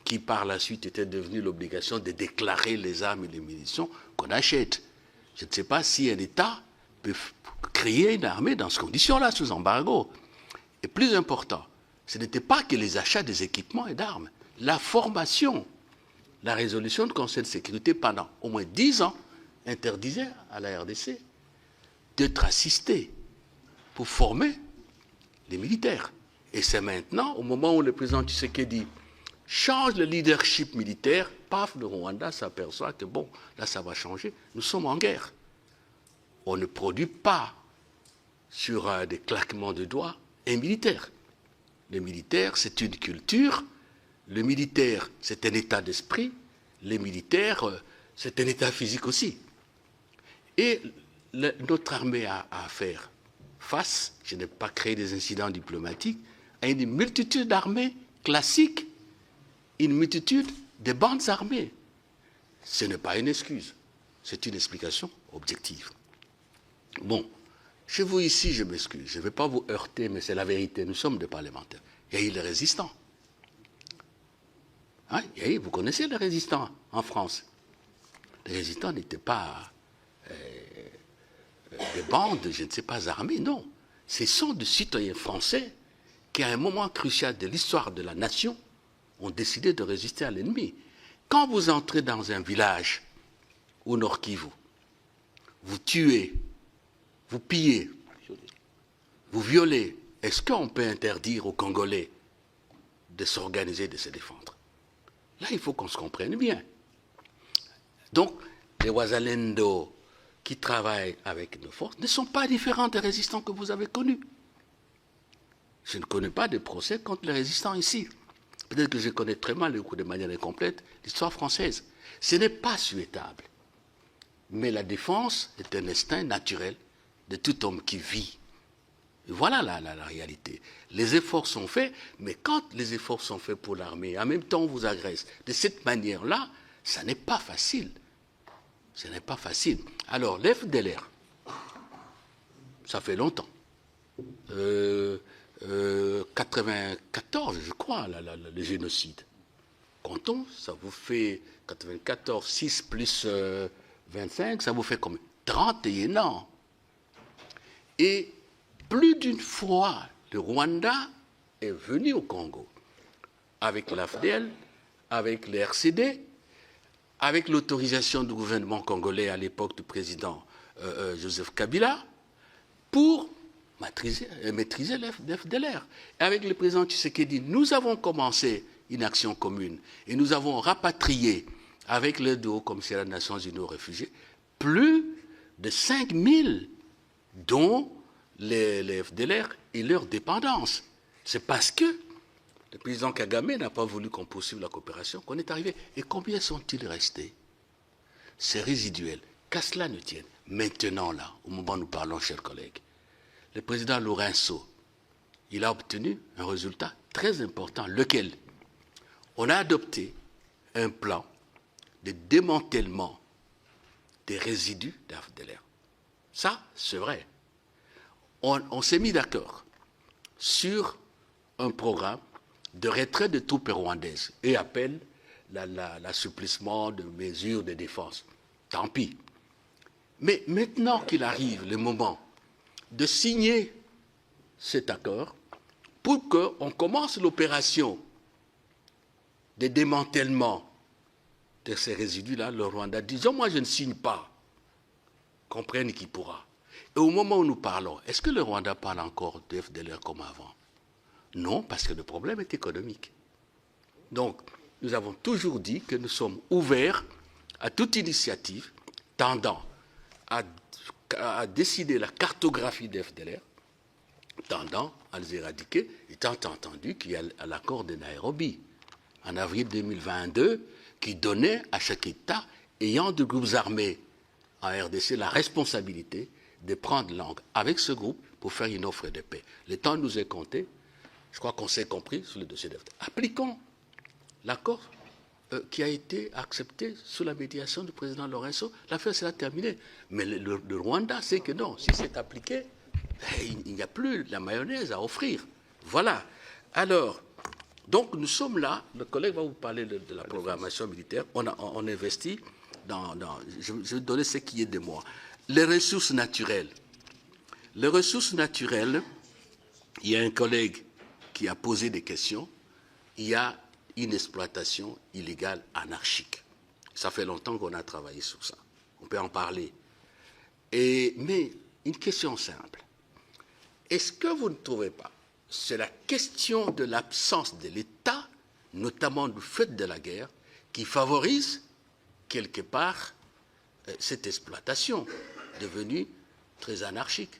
qui par la suite était devenue l'obligation de déclarer les armes et les munitions qu'on achète. Je ne sais pas si un État peut créer une armée dans ces conditions-là, sous embargo. Et plus important, ce n'était pas que les achats des équipements et d'armes, la formation. La résolution du Conseil de sécurité pendant au moins 10 ans interdisait à la RDC d'être assistée pour former les militaires. Et c'est maintenant, au moment où le président Tshisekedi change le leadership militaire, paf, le Rwanda s'aperçoit que bon, là ça va changer, nous sommes en guerre. On ne produit pas sur des claquements de doigts un militaire. Le militaire, c'est une culture, le militaire, c'est un état d'esprit, les militaires, c'est un état physique aussi. Et notre armée a à faire face, je n'ai pas créé des incidents diplomatiques, à une multitude d'armées classiques, une multitude de bandes armées. Ce n'est pas une excuse, c'est une explication objective. Bon, chez vous ici, je m'excuse, je ne vais pas vous heurter, mais c'est la vérité, nous sommes des parlementaires. Il y a eu les résistants. Hein? Vous connaissez les résistants en France. Les résistants n'étaient pas des bandes, je ne sais pas, armées, non. Ce sont des citoyens français qui, à un moment crucial de l'histoire de la nation, ont décidé de résister à l'ennemi. Quand vous entrez dans un village au Nord Kivu, vous tuez, vous pillez, vous violez, est-ce qu'on peut interdire aux Congolais de s'organiser, de se défendre? Là, il faut qu'on se comprenne bien. Donc, les Wazalendo qui travaillent avec nos forces ne sont pas différents des résistants que vous avez connus. Je ne connais pas de procès contre les résistants ici. Peut-être que je connais très mal, de manière incomplète, l'histoire française. Ce n'est pas souhaitable. Mais la défense est un instinct naturel de tout homme qui vit. Et voilà la réalité. Les efforts sont faits, mais quand les efforts sont faits pour l'armée, en même temps on vous agresse de cette manière-là, ça n'est pas facile. Ce n'est pas facile. Alors, l'FDLR, ça fait longtemps. 94, je crois, le génocide. Comptons, ça vous fait 94, 6 plus 25, ça vous fait combien? 31 ans. Et plus d'une fois, le Rwanda est venu au Congo, avec l'AFDL, avec le RCD, avec l'autorisation du gouvernement congolais à l'époque du président Joseph Kabila, pour maîtriser l'FDLR. Avec le président Tshisekedi, nous avons commencé une action commune et nous avons rapatrié, avec l'aide du Haut-Commissariat des Nations Unies aux réfugiés, plus de 5000, dont les FDLR et leur dépendance. C'est parce que le président Kagame n'a pas voulu qu'on poursuive la coopération qu'on est arrivé. Et combien sont-ils restés? C'est résiduel. Qu'à cela ne tienne. Maintenant, là, au moment où nous parlons, chers collègues, le président Lourenço, il a obtenu un résultat très important, lequel on a adopté un plan de démantèlement des résidus d'AFDLR. Ça, c'est vrai. On s'est mis d'accord sur un programme de retrait de troupes rwandaises et appelle l'assouplissement de mesures de défense. Tant pis. Mais maintenant qu'il arrive le moment de signer cet accord pour qu'on commence l'opération de démantèlement de ces résidus-là, le Rwanda dit « moi je ne signe pas, comprenne qui pourra ». Et au moment où nous parlons, est-ce que le Rwanda parle encore de FDLR comme avant? Non, parce que le problème est économique. Donc, nous avons toujours dit que nous sommes ouverts à toute initiative tendant à a décidé la cartographie des FDLR, tendant à les éradiquer, étant entendu qu'il y a l'accord de Nairobi, en avril 2022, qui donnait à chaque État ayant de groupes armés en RDC la responsabilité de prendre langue avec ce groupe pour faire une offre de paix. Le temps nous est compté. Je crois qu'on s'est compris sur le dossier d'FDLR. Appliquons l'accord qui a été accepté sous la médiation du président Lorenzo. L'affaire sera terminée. Mais le Rwanda sait que non. Si c'est appliqué, il n'y a plus la mayonnaise à offrir. Voilà. Alors, donc nous sommes là. Le collègue va vous parler de la programmation militaire. On investit je vais donner ce qui est de moi. Les ressources naturelles. Les ressources naturelles, il y a un collègue qui a posé des questions. Il y a une exploitation illégale anarchique. Ça fait longtemps qu'on a travaillé sur ça. On peut en parler. Mais une question simple. Est-ce que vous ne trouvez pas, c'est la question de l'absence de l'État, notamment du fait de la guerre, qui favorise quelque part cette exploitation devenue très anarchique.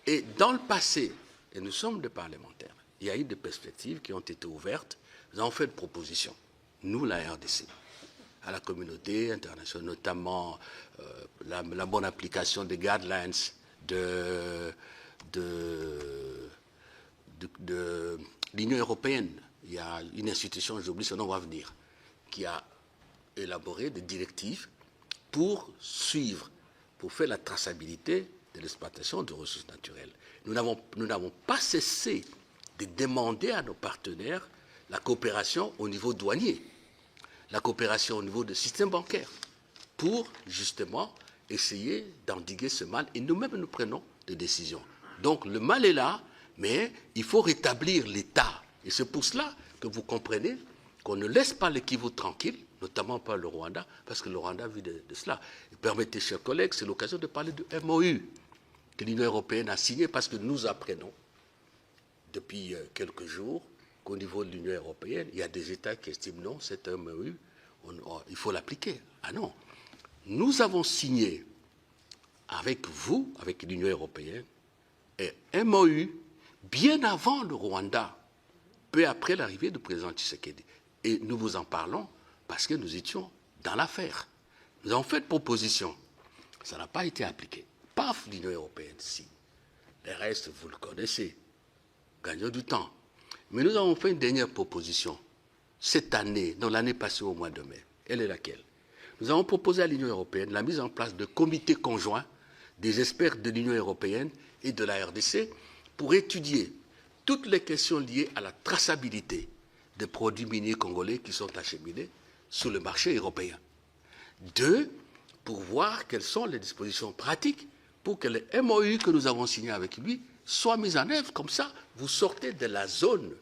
Et dans le passé, et nous sommes des parlementaires, il y a eu des perspectives qui ont été ouvertes. Nous avons fait des propositions, nous, la RDC, à la communauté internationale, notamment la bonne application des guidelines de l'Union européenne. Il y a une institution, j'oublie son nom, va venir, qui a élaboré des directives pour suivre, pour faire la traçabilité de l'exploitation de ressources naturelles. Nous n'avons pas cessé de demander à nos partenaires la coopération au niveau douanier, la coopération au niveau du système bancaire, pour justement essayer d'endiguer ce mal. Et nous-mêmes, nous prenons des décisions. Donc le mal est là, mais il faut rétablir l'État. Et c'est pour cela que vous comprenez qu'on ne laisse pas le Kivu tranquille, notamment pas le Rwanda, parce que le Rwanda vit de cela. Et permettez, chers collègues, c'est l'occasion de parler du MOU que l'Union européenne a signé, parce que nous apprenons depuis quelques jours qu'au niveau de l'Union européenne, il y a des États qui estiment non, c'est un MOU, il faut l'appliquer. Ah non. Nous avons signé avec vous, avec l'Union européenne, un MOU bien avant le Rwanda, peu après l'arrivée du président Tshisekedi. Et nous vous en parlons parce que nous étions dans l'affaire. Nous avons fait de propositions. Ça n'a pas été appliqué. Paf, l'Union européenne, si. Le reste, vous le connaissez. Gagnons du temps. Mais nous avons fait une dernière proposition. Cette année, non, l'année passée au mois de mai. Elle est laquelle? Nous avons proposé à l'Union européenne la mise en place de comités conjoints des experts de l'Union européenne et de la RDC pour étudier toutes les questions liées à la traçabilité des produits miniers congolais qui sont acheminés sur le marché européen. 2, pour voir quelles sont les dispositions pratiques pour que le MOU que nous avons signé avec lui soit mis en œuvre. Comme ça, vous sortez de la zone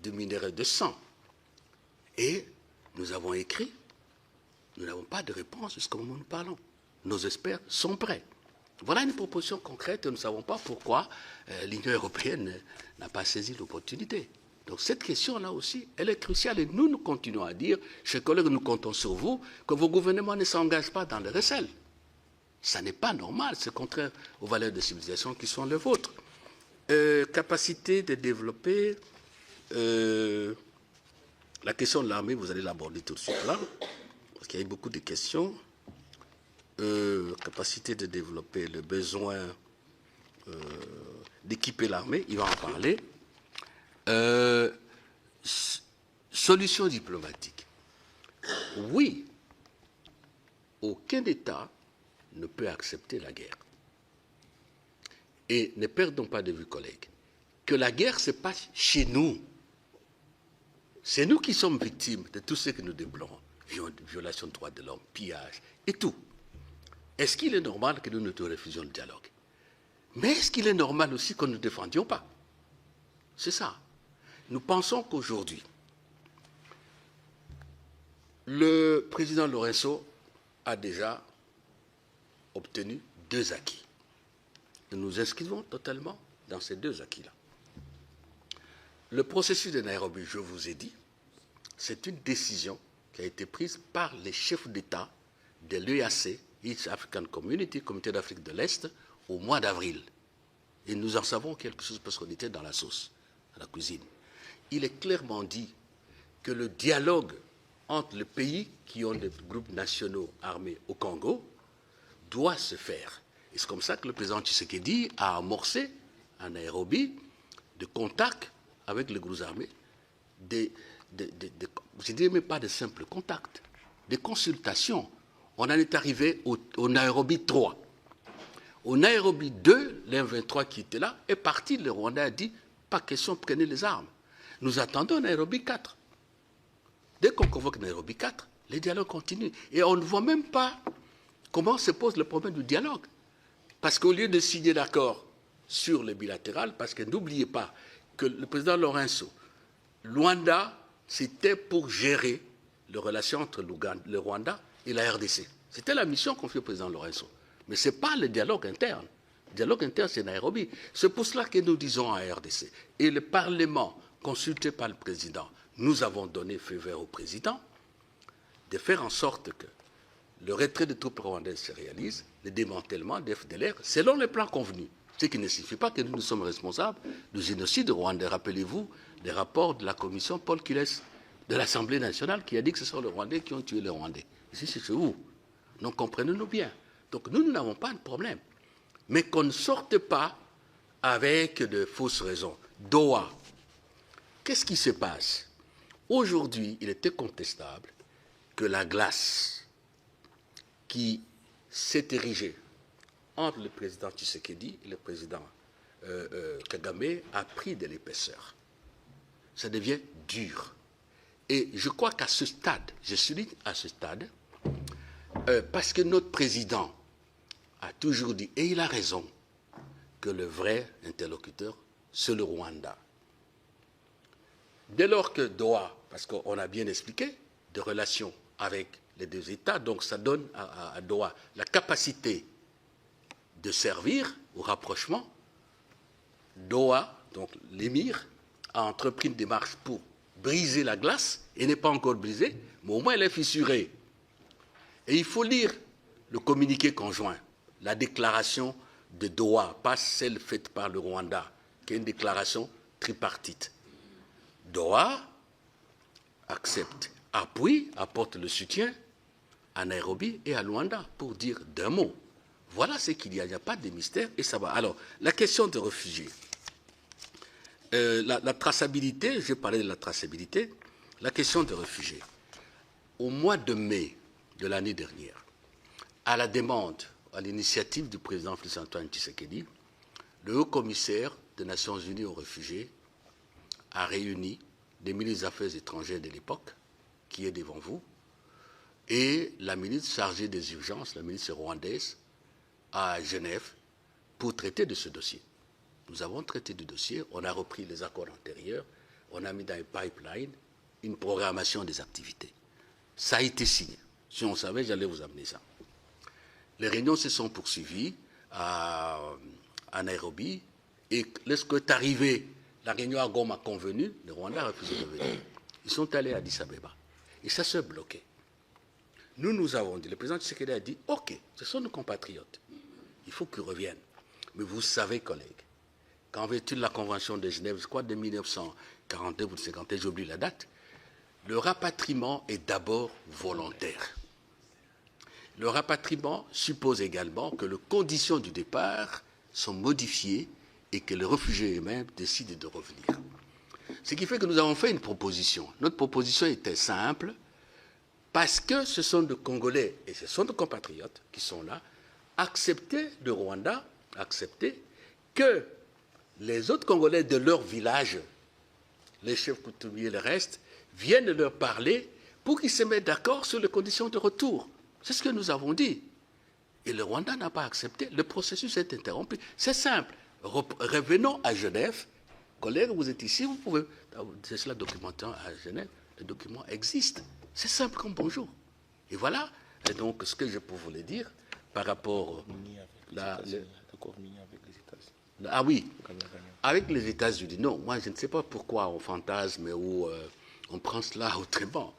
de minerai de sang. Et nous avons écrit, nous n'avons pas de réponse jusqu'au moment où nous parlons. Nos experts sont prêts. Voilà une proposition concrète et nous ne savons pas pourquoi l'Union européenne n'a pas saisi l'opportunité. Donc cette question-là aussi, elle est cruciale et nous continuons à dire, chers collègues, nous comptons sur vous, que vos gouvernements ne s'engagent pas dans le recel. Ça n'est pas normal, c'est contraire aux valeurs de civilisation qui sont les vôtres. Capacité de développer la question de l'armée, vous allez l'aborder tout de suite là, parce qu'il y a eu beaucoup de questions. Capacité de développer le besoin d'équiper l'armée, il va en parler. Solution diplomatique. Oui, aucun État ne peut accepter la guerre. Et ne perdons pas de vue, collègues, que la guerre se passe chez nous. C'est nous qui sommes victimes de tout ce que nous déplorons. Violation des droits de l'homme, pillage et tout. Est-ce qu'il est normal que nous ne refusions le dialogue? Mais est-ce qu'il est normal aussi que nous ne défendions pas? C'est ça. Nous pensons qu'aujourd'hui, le président Lorenzo a déjà obtenu 2 acquis. Et nous inscrivons totalement dans ces 2 acquis-là. Le processus de Nairobi, je vous ai dit, c'est une décision qui a été prise par les chefs d'État de l'EAC East African Community, Comité d'Afrique de l'Est, au mois d'avril. Et nous en savons quelque chose parce qu'on était dans la sauce, dans la cuisine. Il est clairement dit que le dialogue entre les pays qui ont des groupes nationaux armés au Congo doit se faire. Et c'est comme ça que le président Tshisekedi a amorcé à Nairobi des contacts avec les groupes armés, je ne dirais même pas de simples contacts, des consultations. On en est arrivé au Nairobi 3. Au Nairobi 2, l'M23 qui était là est parti. Le Rwandais a dit, pas question, prenez les armes. Nous attendons Nairobi 4. Dès qu'on convoque Nairobi 4, les dialogues continuent. Et on ne voit même pas comment se pose le problème du dialogue. Parce qu'au lieu de signer l'accord sur le bilatéral, parce que n'oubliez pas que le président Lorenzo, Luanda, c'était pour gérer les relations entre le Rwanda et la RDC. C'était la mission confiée au président Lorenzo. Mais ce n'est pas le dialogue interne. Le dialogue interne, c'est Nairobi. C'est pour cela que nous disons à RDC. Et le Parlement, consulté par le président, nous avons donné feu vert au président de faire en sorte que le retrait des troupes rwandaises se réalise, le démantèlement des FDLR, selon les plans convenus. Ce qui ne signifie pas que nous sommes responsables du génocide rwandais. Rappelez-vous des rapports de la commission Paul Kiles de l'Assemblée nationale qui a dit que ce sont les Rwandais qui ont tué les Rwandais. Ici, c'est chez vous. Donc, comprenez-nous bien. Donc, nous n'avons pas de problème. Mais qu'on ne sorte pas avec de fausses raisons. Doha. Qu'est-ce qui se passe? Aujourd'hui, il était contestable que la glace qui s'est érigée entre le président Tshisekedi et le président Kagame a pris de l'épaisseur. Ça devient dur. Et je crois qu'à ce stade, je souligne à ce stade, parce que notre président a toujours dit, et il a raison, que le vrai interlocuteur, c'est le Rwanda. Dès lors que Doha, parce qu'on a bien expliqué, des relations avec les deux États, donc ça donne à Doha la capacité de servir au rapprochement. Doha, donc l'émir, a entrepris une démarche pour briser la glace, et n'est pas encore brisée, mais au moins elle est fissurée. Et il faut lire le communiqué conjoint, la déclaration de Doha, pas celle faite par le Rwanda, qui est une déclaration tripartite. Doha accepte, appuie, apporte le soutien à Nairobi et à Luanda pour dire d'un mot. Voilà ce qu'il y a, il n'y a pas de mystère et ça va. Alors, la question des réfugiés. La traçabilité, je parlais de la traçabilité, la question des réfugiés. Au mois de mai de l'année dernière, à la demande, à l'initiative du président Félix-Antoine Tshisekedi, le haut-commissaire des Nations Unies aux réfugiés a réuni les ministres des Affaires étrangères de l'époque, qui est devant vous, et la ministre chargée des urgences, la ministre rwandaise, à Genève, pour traiter de ce dossier. Nous avons traité du dossier, on a repris les accords antérieurs, on a mis dans un pipeline une programmation des activités. Ça a été signé. Si on savait, j'allais vous amener ça. Les réunions se sont poursuivies à Nairobi, et lorsque est arrivé, la réunion à Goma convenue, le Rwanda a refusé de venir. Ils sont allés à Addis Abeba. Et ça s'est bloqué. Nous avons dit, le président Tshisekedi a dit, ok, ce sont nos compatriotes. Il faut qu'ils reviennent. Mais vous savez, collègues, qu'en vertu de la Convention de Genève, je crois de 1942 ou de 1950, j'oublie la date, le rapatriement est d'abord volontaire. Le rapatriement suppose également que les conditions du départ sont modifiées et que les réfugiés eux-mêmes décident de revenir. Ce qui fait que nous avons fait une proposition. Notre proposition était simple, parce que ce sont des Congolais et ce sont des compatriotes qui sont là, accepter de Rwanda, accepter que les autres Congolais de leur village, les chefs coutumiers et le reste, viennent leur parler pour qu'ils se mettent d'accord sur les conditions de retour. C'est ce que nous avons dit. Et le Rwanda n'a pas accepté. Le processus est interrompu. C'est simple. Revenons à Genève. Collègues, vous êtes ici, vous pouvez... C'est cela documenté à Genève. Le document existe. C'est simple comme bonjour. Et voilà. Et donc, ce que je peux vous le dire par rapport... Ah oui, avec les États-Unis. Non, moi, je ne sais pas pourquoi on fantasme ou on prend cela autrement.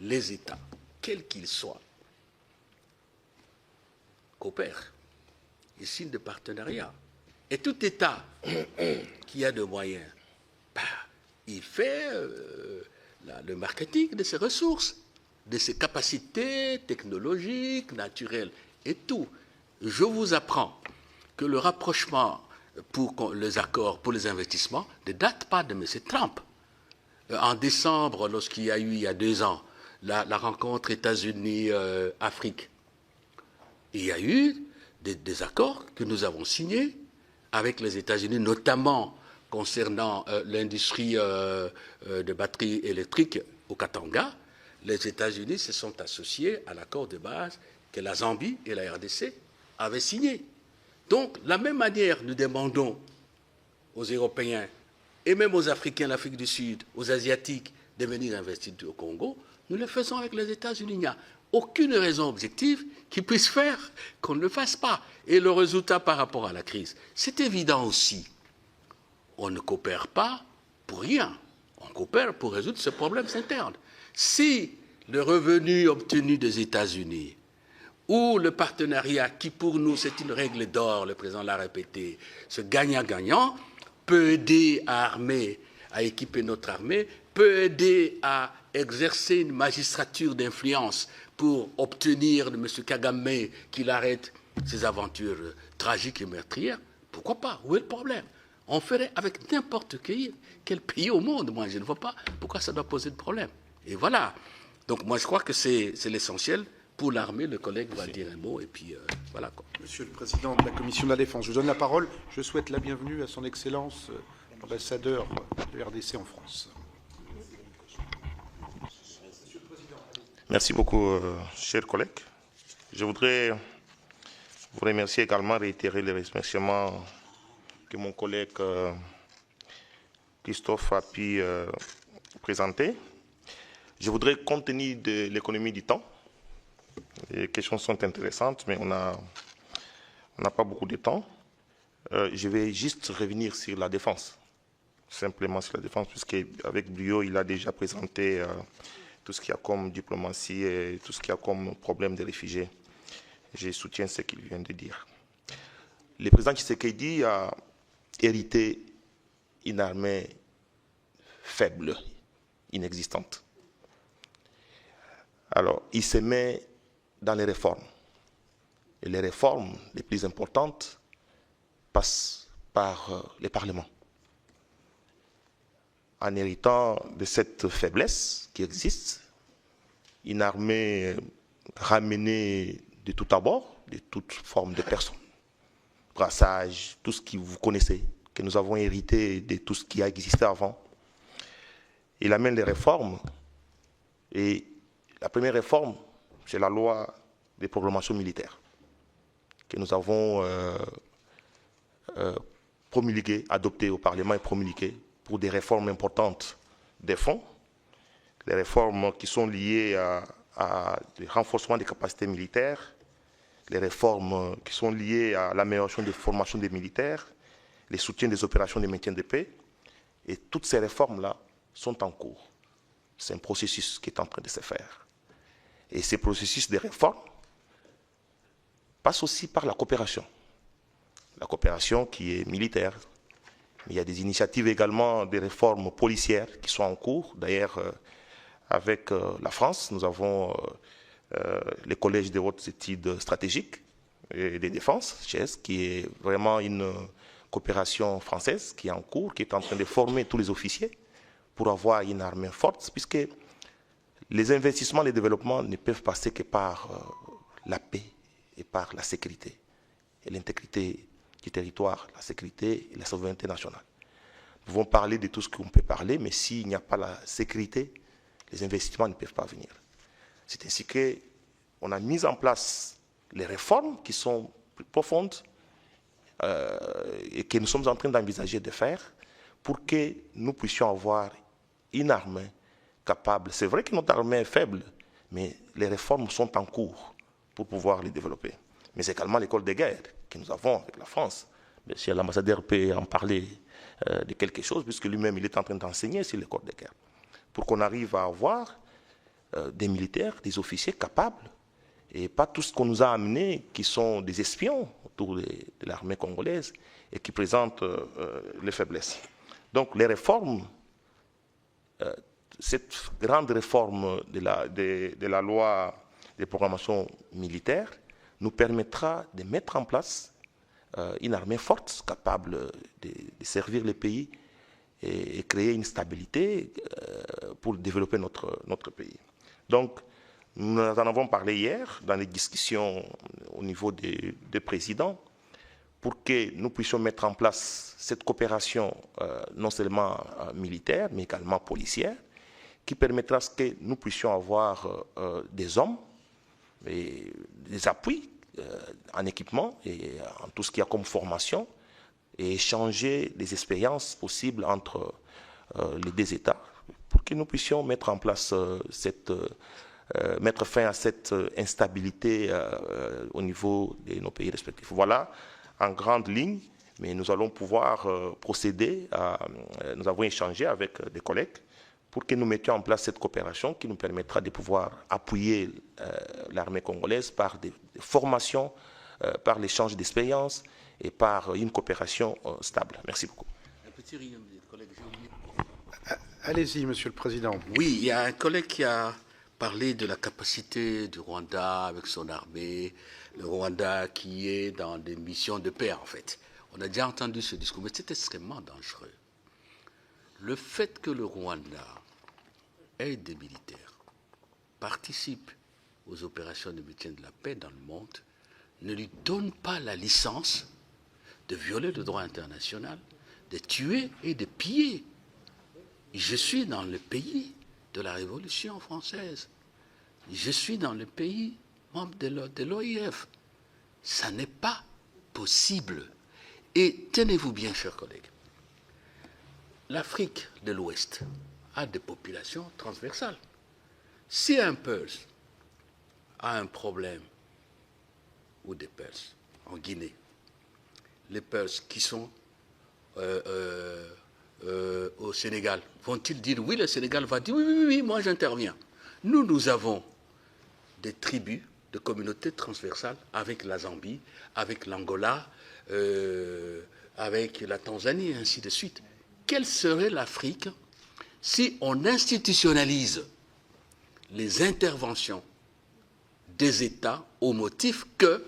Les États, quels qu'ils soient, coopère, il signe des partenariats. Et tout État qui a de moyens, il fait le marketing de ses ressources, de ses capacités technologiques, naturelles et tout. Je vous apprends que le rapprochement pour les accords, pour les investissements, ne date pas de M. Trump. En décembre, lorsqu'il y a eu, il y a 2 ans, la rencontre États-Unis-Afrique, il y a eu des accords que nous avons signés avec les États-Unis, notamment concernant l'industrie de batteries électriques au Katanga. Les États-Unis se sont associés à l'accord de base que la Zambie et la RDC avaient signé. Donc, de la même manière, nous demandons aux Européens et même aux Africains, l'Afrique du Sud, aux Asiatiques, de venir investir au Congo. Nous le faisons avec les États-Unis. Il n'y a aucune raison objective qui puisse faire qu'on ne le fasse pas. Et le résultat par rapport à la crise, c'est évident aussi. On ne coopère pas pour rien. On coopère pour résoudre ce problème interne. Si le revenu obtenu des États-Unis ou le partenariat, qui pour nous c'est une règle d'or, le président l'a répété, ce gagnant-gagnant peut aider à armer, à équiper notre armée, peut aider à exercer une magistrature d'influence pour obtenir de M. Kagame qu'il arrête ses aventures tragiques et meurtrières, pourquoi pas? Où est le problème? On ferait avec n'importe quel pays au monde. Moi, je ne vois pas pourquoi ça doit poser de problème. Et voilà. Donc, moi, je crois que c'est l'essentiel. Pour l'armée, le collègue va dire un mot, et puis voilà. Quoi. Monsieur le Président de la Commission de la Défense, je vous donne la parole. Je souhaite la bienvenue à son Excellence, l'ambassadeur de RDC en France. Merci beaucoup, chers collègues. Je voudrais vous remercier également, réitérer les remerciements que mon collègue Christophe a pu présenter. Je voudrais, compte tenu de l'économie du temps, les questions sont intéressantes, mais on n'a pas beaucoup de temps. Je vais juste revenir sur la défense, simplement sur la défense, puisqu'avec brio, il a déjà présenté tout ce qu'il y a comme diplomatie et tout ce qu'il y a comme problème des réfugiés. Je soutiens ce qu'il vient de dire. Le président Tshisekedi a hérité une armée faible, inexistante. Alors, il se met dans les réformes. Et les réformes les plus importantes passent par les parlements. En héritant de cette faiblesse qui existe, une armée ramenée de tout abord, de toute forme de personnes, brassage, tout ce que vous connaissez, que nous avons hérité de tout ce qui a existé avant. Il amène les réformes, et la première réforme, c'est la loi de programmation militaire que nous avons promulguée, adoptée au Parlement et promulguée pour des réformes importantes des fonds, les réformes qui sont liées à le renforcement des capacités militaires, les réformes qui sont liées à l'amélioration des formations des militaires, les soutiens des opérations de maintien de paix. Et toutes ces réformes-là sont en cours. C'est un processus qui est en train de se faire. Et ces processus de réforme passent aussi par la coopération. La coopération qui est militaire. Il y a des initiatives également de réformes policières qui sont en cours. D'ailleurs, avec la France, nous avons le Collège des hautes études stratégiques et de défense, CHES, qui est vraiment une coopération française qui est en cours, qui est en train de former tous les officiers pour avoir une armée forte, puisque les investissements, les développements ne peuvent passer que par la paix et par la sécurité et l'intégrité du territoire, la sécurité et la souveraineté nationale. Nous pouvons parler de tout ce qu'on peut parler, mais s'il n'y a pas la sécurité, les investissements ne peuvent pas venir. C'est ainsi qu'on a mis en place les réformes qui sont plus profondes et que nous sommes en train d'envisager de faire pour que nous puissions avoir une armée capable. C'est vrai que notre armée est faible, mais les réformes sont en cours pour pouvoir les développer. Mais également l'école de guerre que nous avons avec la France. Monsieur l'ambassadeur peut en parler de quelque chose, puisque lui-même il est en train d'enseigner sur l'école de guerre. Pour qu'on arrive à avoir des militaires, des officiers capables et pas tout ce qu'on nous a amené qui sont des espions autour de l'armée congolaise et qui présentent les faiblesses. Donc les réformes, cette grande réforme de la loi de programmation militaire nous permettra de mettre en place une armée forte, capable de servir le pays et créer une stabilité pour développer notre pays. Donc, nous en avons parlé hier dans les discussions au niveau des présidents pour que nous puissions mettre en place cette coopération non seulement militaire, mais également policière, qui permettra que nous puissions avoir des hommes et des appuis en équipement et en tout ce qu'il y a comme formation et échanger les expériences possibles entre les deux États pour que nous puissions mettre en place mettre fin à cette instabilité au niveau de nos pays respectifs. Voilà, en grande ligne, mais nous allons pouvoir procéder nous avons échangé avec des collègues pour que nous mettions en place cette coopération qui nous permettra de pouvoir appuyer l'armée congolaise par des formations, par l'échange d'expériences et par une coopération stable. Merci beaucoup. Allez-y, Monsieur le Président. Oui, il y a un collègue qui a parlé de la capacité du Rwanda avec son armée, le Rwanda qui est dans des missions de paix, en fait. On a déjà entendu ce discours, mais c'est extrêmement dangereux. Le fait que le Rwanda ait des militaires, participe aux opérations de maintien de la paix dans le monde, ne lui donne pas la licence de violer le droit international, de tuer et de piller. Je suis dans le pays de la Révolution française. Je suis dans le pays membre de l'OIF. Ça n'est pas possible. Et tenez-vous bien, chers collègues, l'Afrique de l'Ouest a des populations transversales. Si un Peul a un problème, ou des Peuls en Guinée, les Peuls qui sont au Sénégal, vont-ils dire oui, le Sénégal va dire oui, moi j'interviens. Nous avons des tribus, de communautés transversales avec la Zambie, avec l'Angola, avec la Tanzanie et ainsi de suite. Quelle serait l'Afrique si on institutionnalise les interventions des États au motif que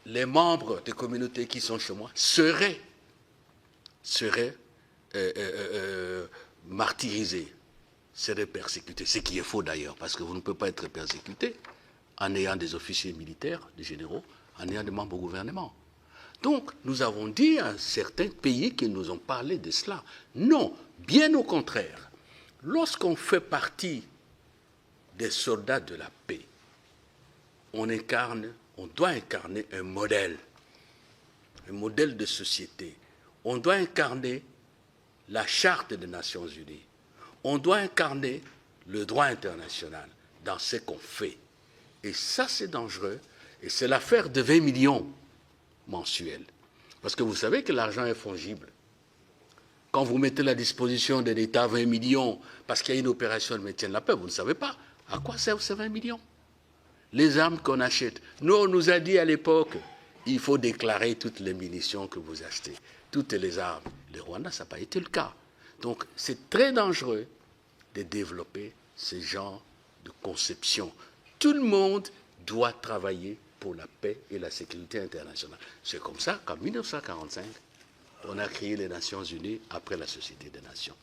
les membres des communautés qui sont chez moi seraient martyrisés, seraient persécutés, ce qui est faux d'ailleurs, parce que vous ne pouvez pas être persécuté en ayant des officiers militaires, des généraux, en ayant des membres au gouvernement. Donc, nous avons dit à certains pays qui nous ont parlé de cela. Non, bien au contraire. Lorsqu'on fait partie des soldats de la paix, on doit incarner un modèle de société. On doit incarner la Charte des Nations Unies. On doit incarner le droit international dans ce qu'on fait. Et ça, c'est dangereux. Et c'est l'affaire de 20 millions mensuels. Parce que vous savez que l'argent est fongible. Quand vous mettez à la disposition de l'État 20 millions parce qu'il y a une opération de maintien de la paix, vous ne savez pas à quoi servent ces 20 millions. Les armes qu'on achète. Nous, on nous a dit à l'époque, il faut déclarer toutes les munitions que vous achetez, toutes les armes. Le Rwanda, ça n'a pas été le cas. Donc, c'est très dangereux de développer ce genre de conception. Tout le monde doit travailler pour la paix et la sécurité internationale. C'est comme ça qu'en 1945, on a créé les Nations Unies après la Société des Nations.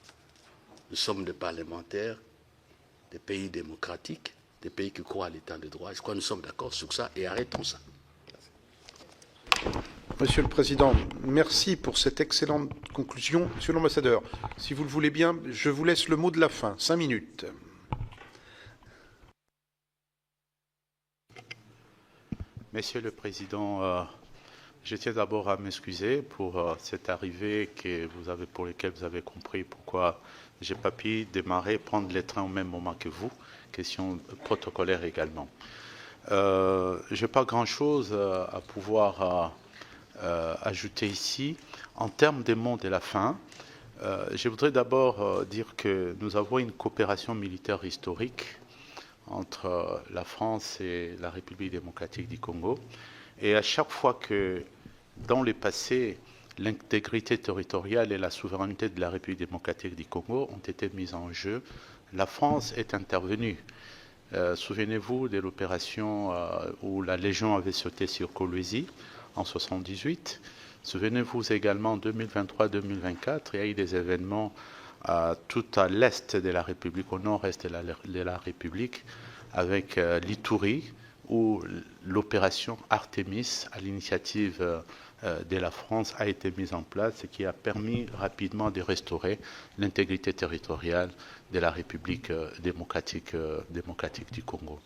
Nous sommes des parlementaires, des pays démocratiques, des pays qui croient à l'état de droit. Je crois que nous sommes d'accord sur ça et arrêtons ça. Monsieur le Président, merci pour cette excellente conclusion. Monsieur l'ambassadeur, si vous le voulez bien, je vous laisse le mot de la fin. 5 minutes. Monsieur le Président, je tiens d'abord à m'excuser pour cette arrivée pour laquelle vous avez compris pourquoi je n'ai pas pu démarrer, prendre les trains au même moment que vous. Question protocolaire également. Je n'ai pas grand-chose à pouvoir ajouter ici. En termes des mots de la fin, je voudrais d'abord dire que nous avons une coopération militaire historique entre la France et la République démocratique du Congo. Et à chaque fois que, dans le passé, l'intégrité territoriale et la souveraineté de la République démocratique du Congo ont été mises en jeu, la France est intervenue. Souvenez-vous de l'opération où la Légion avait sauté sur Kolwezi en 1978. Souvenez-vous également en 2023-2024, il y a eu des événements tout à l'est de la République, au nord-est de la République, avec l'Ituri, où l'opération Artemis, à l'initiative de la France, a été mise en place, ce qui a permis rapidement de restaurer l'intégrité territoriale de la République démocratique du Congo.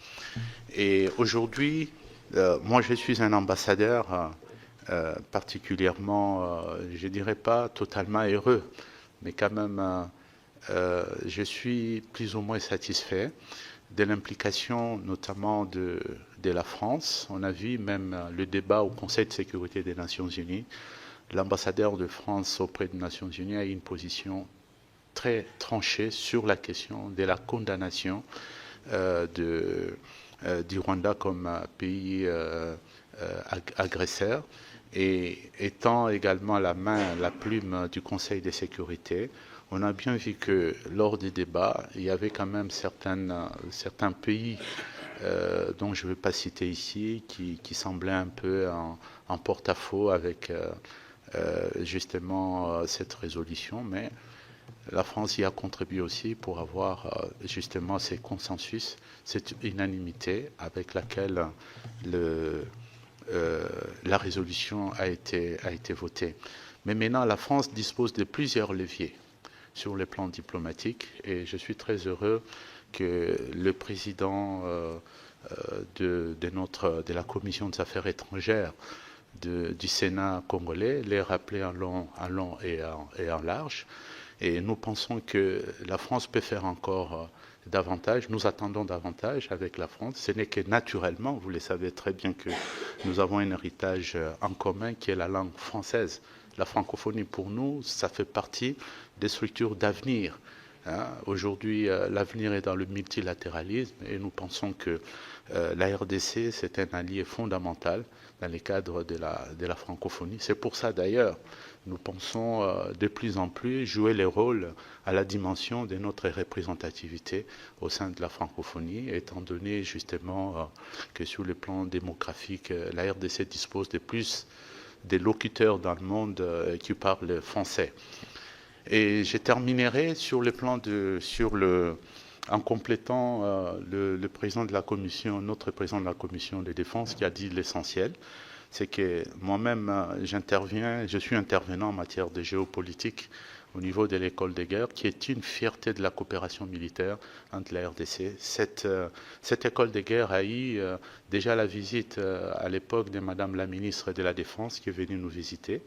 Et aujourd'hui, moi je suis un ambassadeur particulièrement, je ne dirais pas totalement heureux, mais quand même je suis plus ou moins satisfait de l'implication notamment de la France. On a vu même le débat au Conseil de sécurité des Nations Unies. L'ambassadeur de France auprès des Nations Unies a eu une position très tranchée sur la question de la condamnation du Rwanda comme pays agresseur, et étant également la plume du Conseil de sécurité. On a bien vu que lors des débats, il y avait quand même certains pays dont je ne vais pas citer ici, qui semblaient un peu en porte-à-faux avec justement cette résolution, mais la France y a contribué aussi pour avoir justement ces consensus, cette unanimité avec laquelle la résolution a été votée. Mais maintenant, la France dispose de plusieurs leviers sur le plan diplomatique, et je suis très heureux que le président de la Commission des affaires étrangères du Sénat congolais l'ait rappelé en long et en large. Et nous pensons que la France peut faire encore davantage. Nous attendons davantage avec la France. Ce n'est que naturellement, vous le savez très bien, que nous avons un héritage en commun qui est la langue française. La francophonie, pour nous, ça fait partie des structures d'avenir. Aujourd'hui, l'avenir est dans le multilatéralisme, et nous pensons que la RDC, c'est un allié fondamental dans le cadre de la francophonie. C'est pour ça, d'ailleurs, nous pensons de plus en plus jouer les rôles à la dimension de notre représentativité au sein de la francophonie, étant donné justement que sur le plan démographique, la RDC dispose de plus des locuteurs dans le monde qui parlent français. Et je terminerai sur le plan en complétant le président de la commission, notre président de la commission de défense, qui a dit l'essentiel. C'est que moi-même, je suis intervenant en matière de géopolitique au niveau de l'école de guerre, qui est une fierté de la coopération militaire entre la RDC. Cette école de guerre a eu déjà la visite à l'époque de Madame la ministre de la Défense qui est venue nous visiter.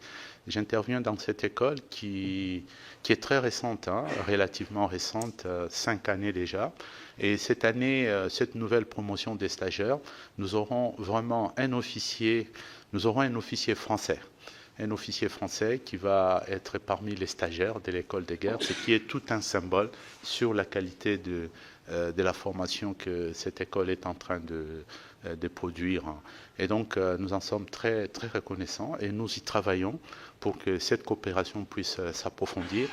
J'interviens dans cette école qui est très récente, relativement récente, 5 années déjà. Et cette année, cette nouvelle promotion des stagiaires, nous aurons vraiment un officier français. Un officier français qui va être parmi les stagiaires de l'école de guerre, ce qui est tout un symbole sur la qualité de la formation que cette école est en train de produire. Et donc, nous en sommes très, très reconnaissants, et nous y travaillons pour que cette coopération puisse s'approfondir.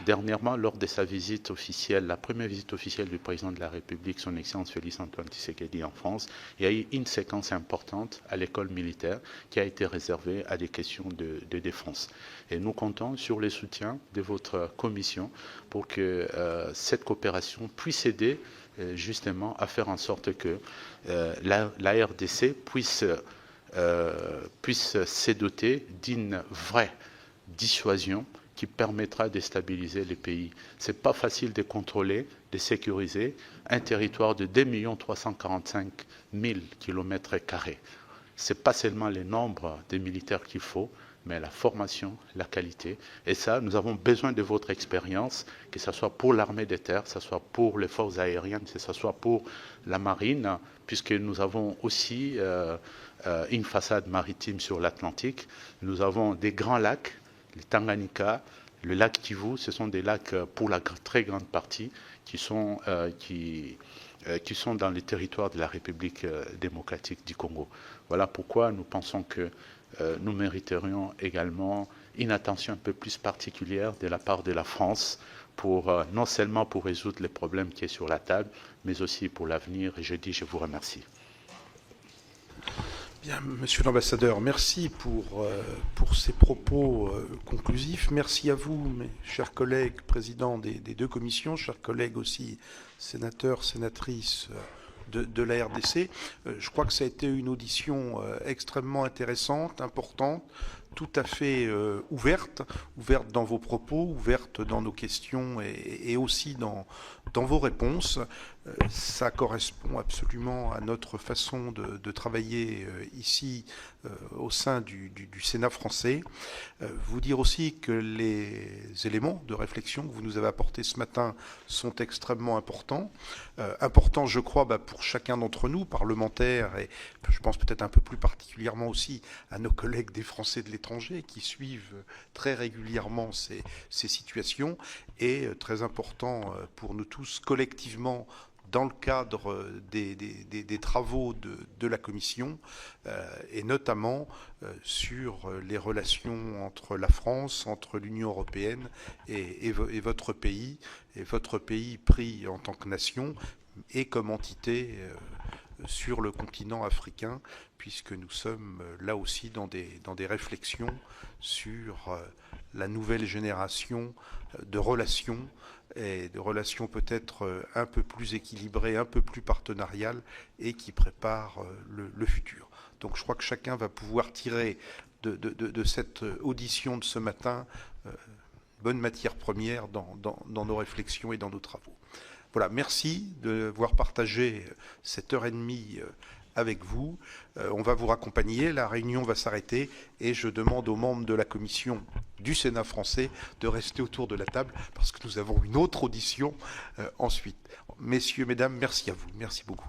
Dernièrement, lors de sa visite officielle, la première visite officielle du président de la République, son Excellence Félix Antoine Tshisekedi en France, il y a eu une séquence importante à l'école militaire qui a été réservée à des questions de défense. Et nous comptons sur le soutien de votre commission pour que cette coopération puisse aider justement à faire en sorte que la RDC puisse se doter d'une vraie dissuasion qui permettra de stabiliser les pays. Ce n'est pas facile de contrôler, de sécuriser un territoire de 2 345 000 km². Ce n'est pas seulement le nombre de militaires qu'il faut, mais la formation, la qualité. Et ça, nous avons besoin de votre expérience, que ce soit pour l'armée de terre, que ce soit pour les forces aériennes, que ce soit pour la marine, puisque nous avons aussi une façade maritime sur l'Atlantique. Nous avons des grands lacs, le Tanganyika, le lac Kivu, ce sont des lacs pour la très grande partie qui qui sont dans les territoires de la République démocratique du Congo. Voilà pourquoi nous pensons que nous mériterions également une attention un peu plus particulière de la part de la France, non seulement pour résoudre les problèmes qui sont sur la table, mais aussi pour l'avenir. Et je vous remercie. Bien, Monsieur l'ambassadeur, merci pour ces propos conclusifs. Merci à vous, mes chers collègues, présidents des deux commissions, chers collègues aussi, sénateurs, sénatrices de la RDC. Je crois que ça a été une audition extrêmement intéressante, importante, tout à fait ouverte dans vos propos, ouverte dans nos questions et aussi dans vos réponses. Ça correspond absolument à notre façon de travailler ici au sein du Sénat français. Vous dire aussi que les éléments de réflexion que vous nous avez apportés ce matin sont extrêmement importants. Importants, je crois, pour chacun d'entre nous, parlementaires, et je pense peut-être un peu plus particulièrement aussi à nos collègues des Français de l'étranger qui suivent très régulièrement ces situations, et très important pour nous tous collectivement dans le cadre des travaux de la Commission, et notamment sur les relations entre la France, entre l'Union européenne et votre pays pris en tant que nation et comme entité sur le continent africain, puisque nous sommes là aussi dans des réflexions sur la nouvelle génération de relations, et de relations peut-être un peu plus équilibrées, un peu plus partenariales, et qui préparent le futur. Donc je crois que chacun va pouvoir tirer de cette audition de ce matin bonne matière première dans nos réflexions et dans nos travaux. Voilà, merci d'avoir partagé cette heure et demie avec vous. On va vous raccompagner, la réunion va s'arrêter et je demande aux membres de la commission du Sénat français de rester autour de la table parce que nous avons une autre audition ensuite. Messieurs, mesdames, merci à vous. Merci beaucoup.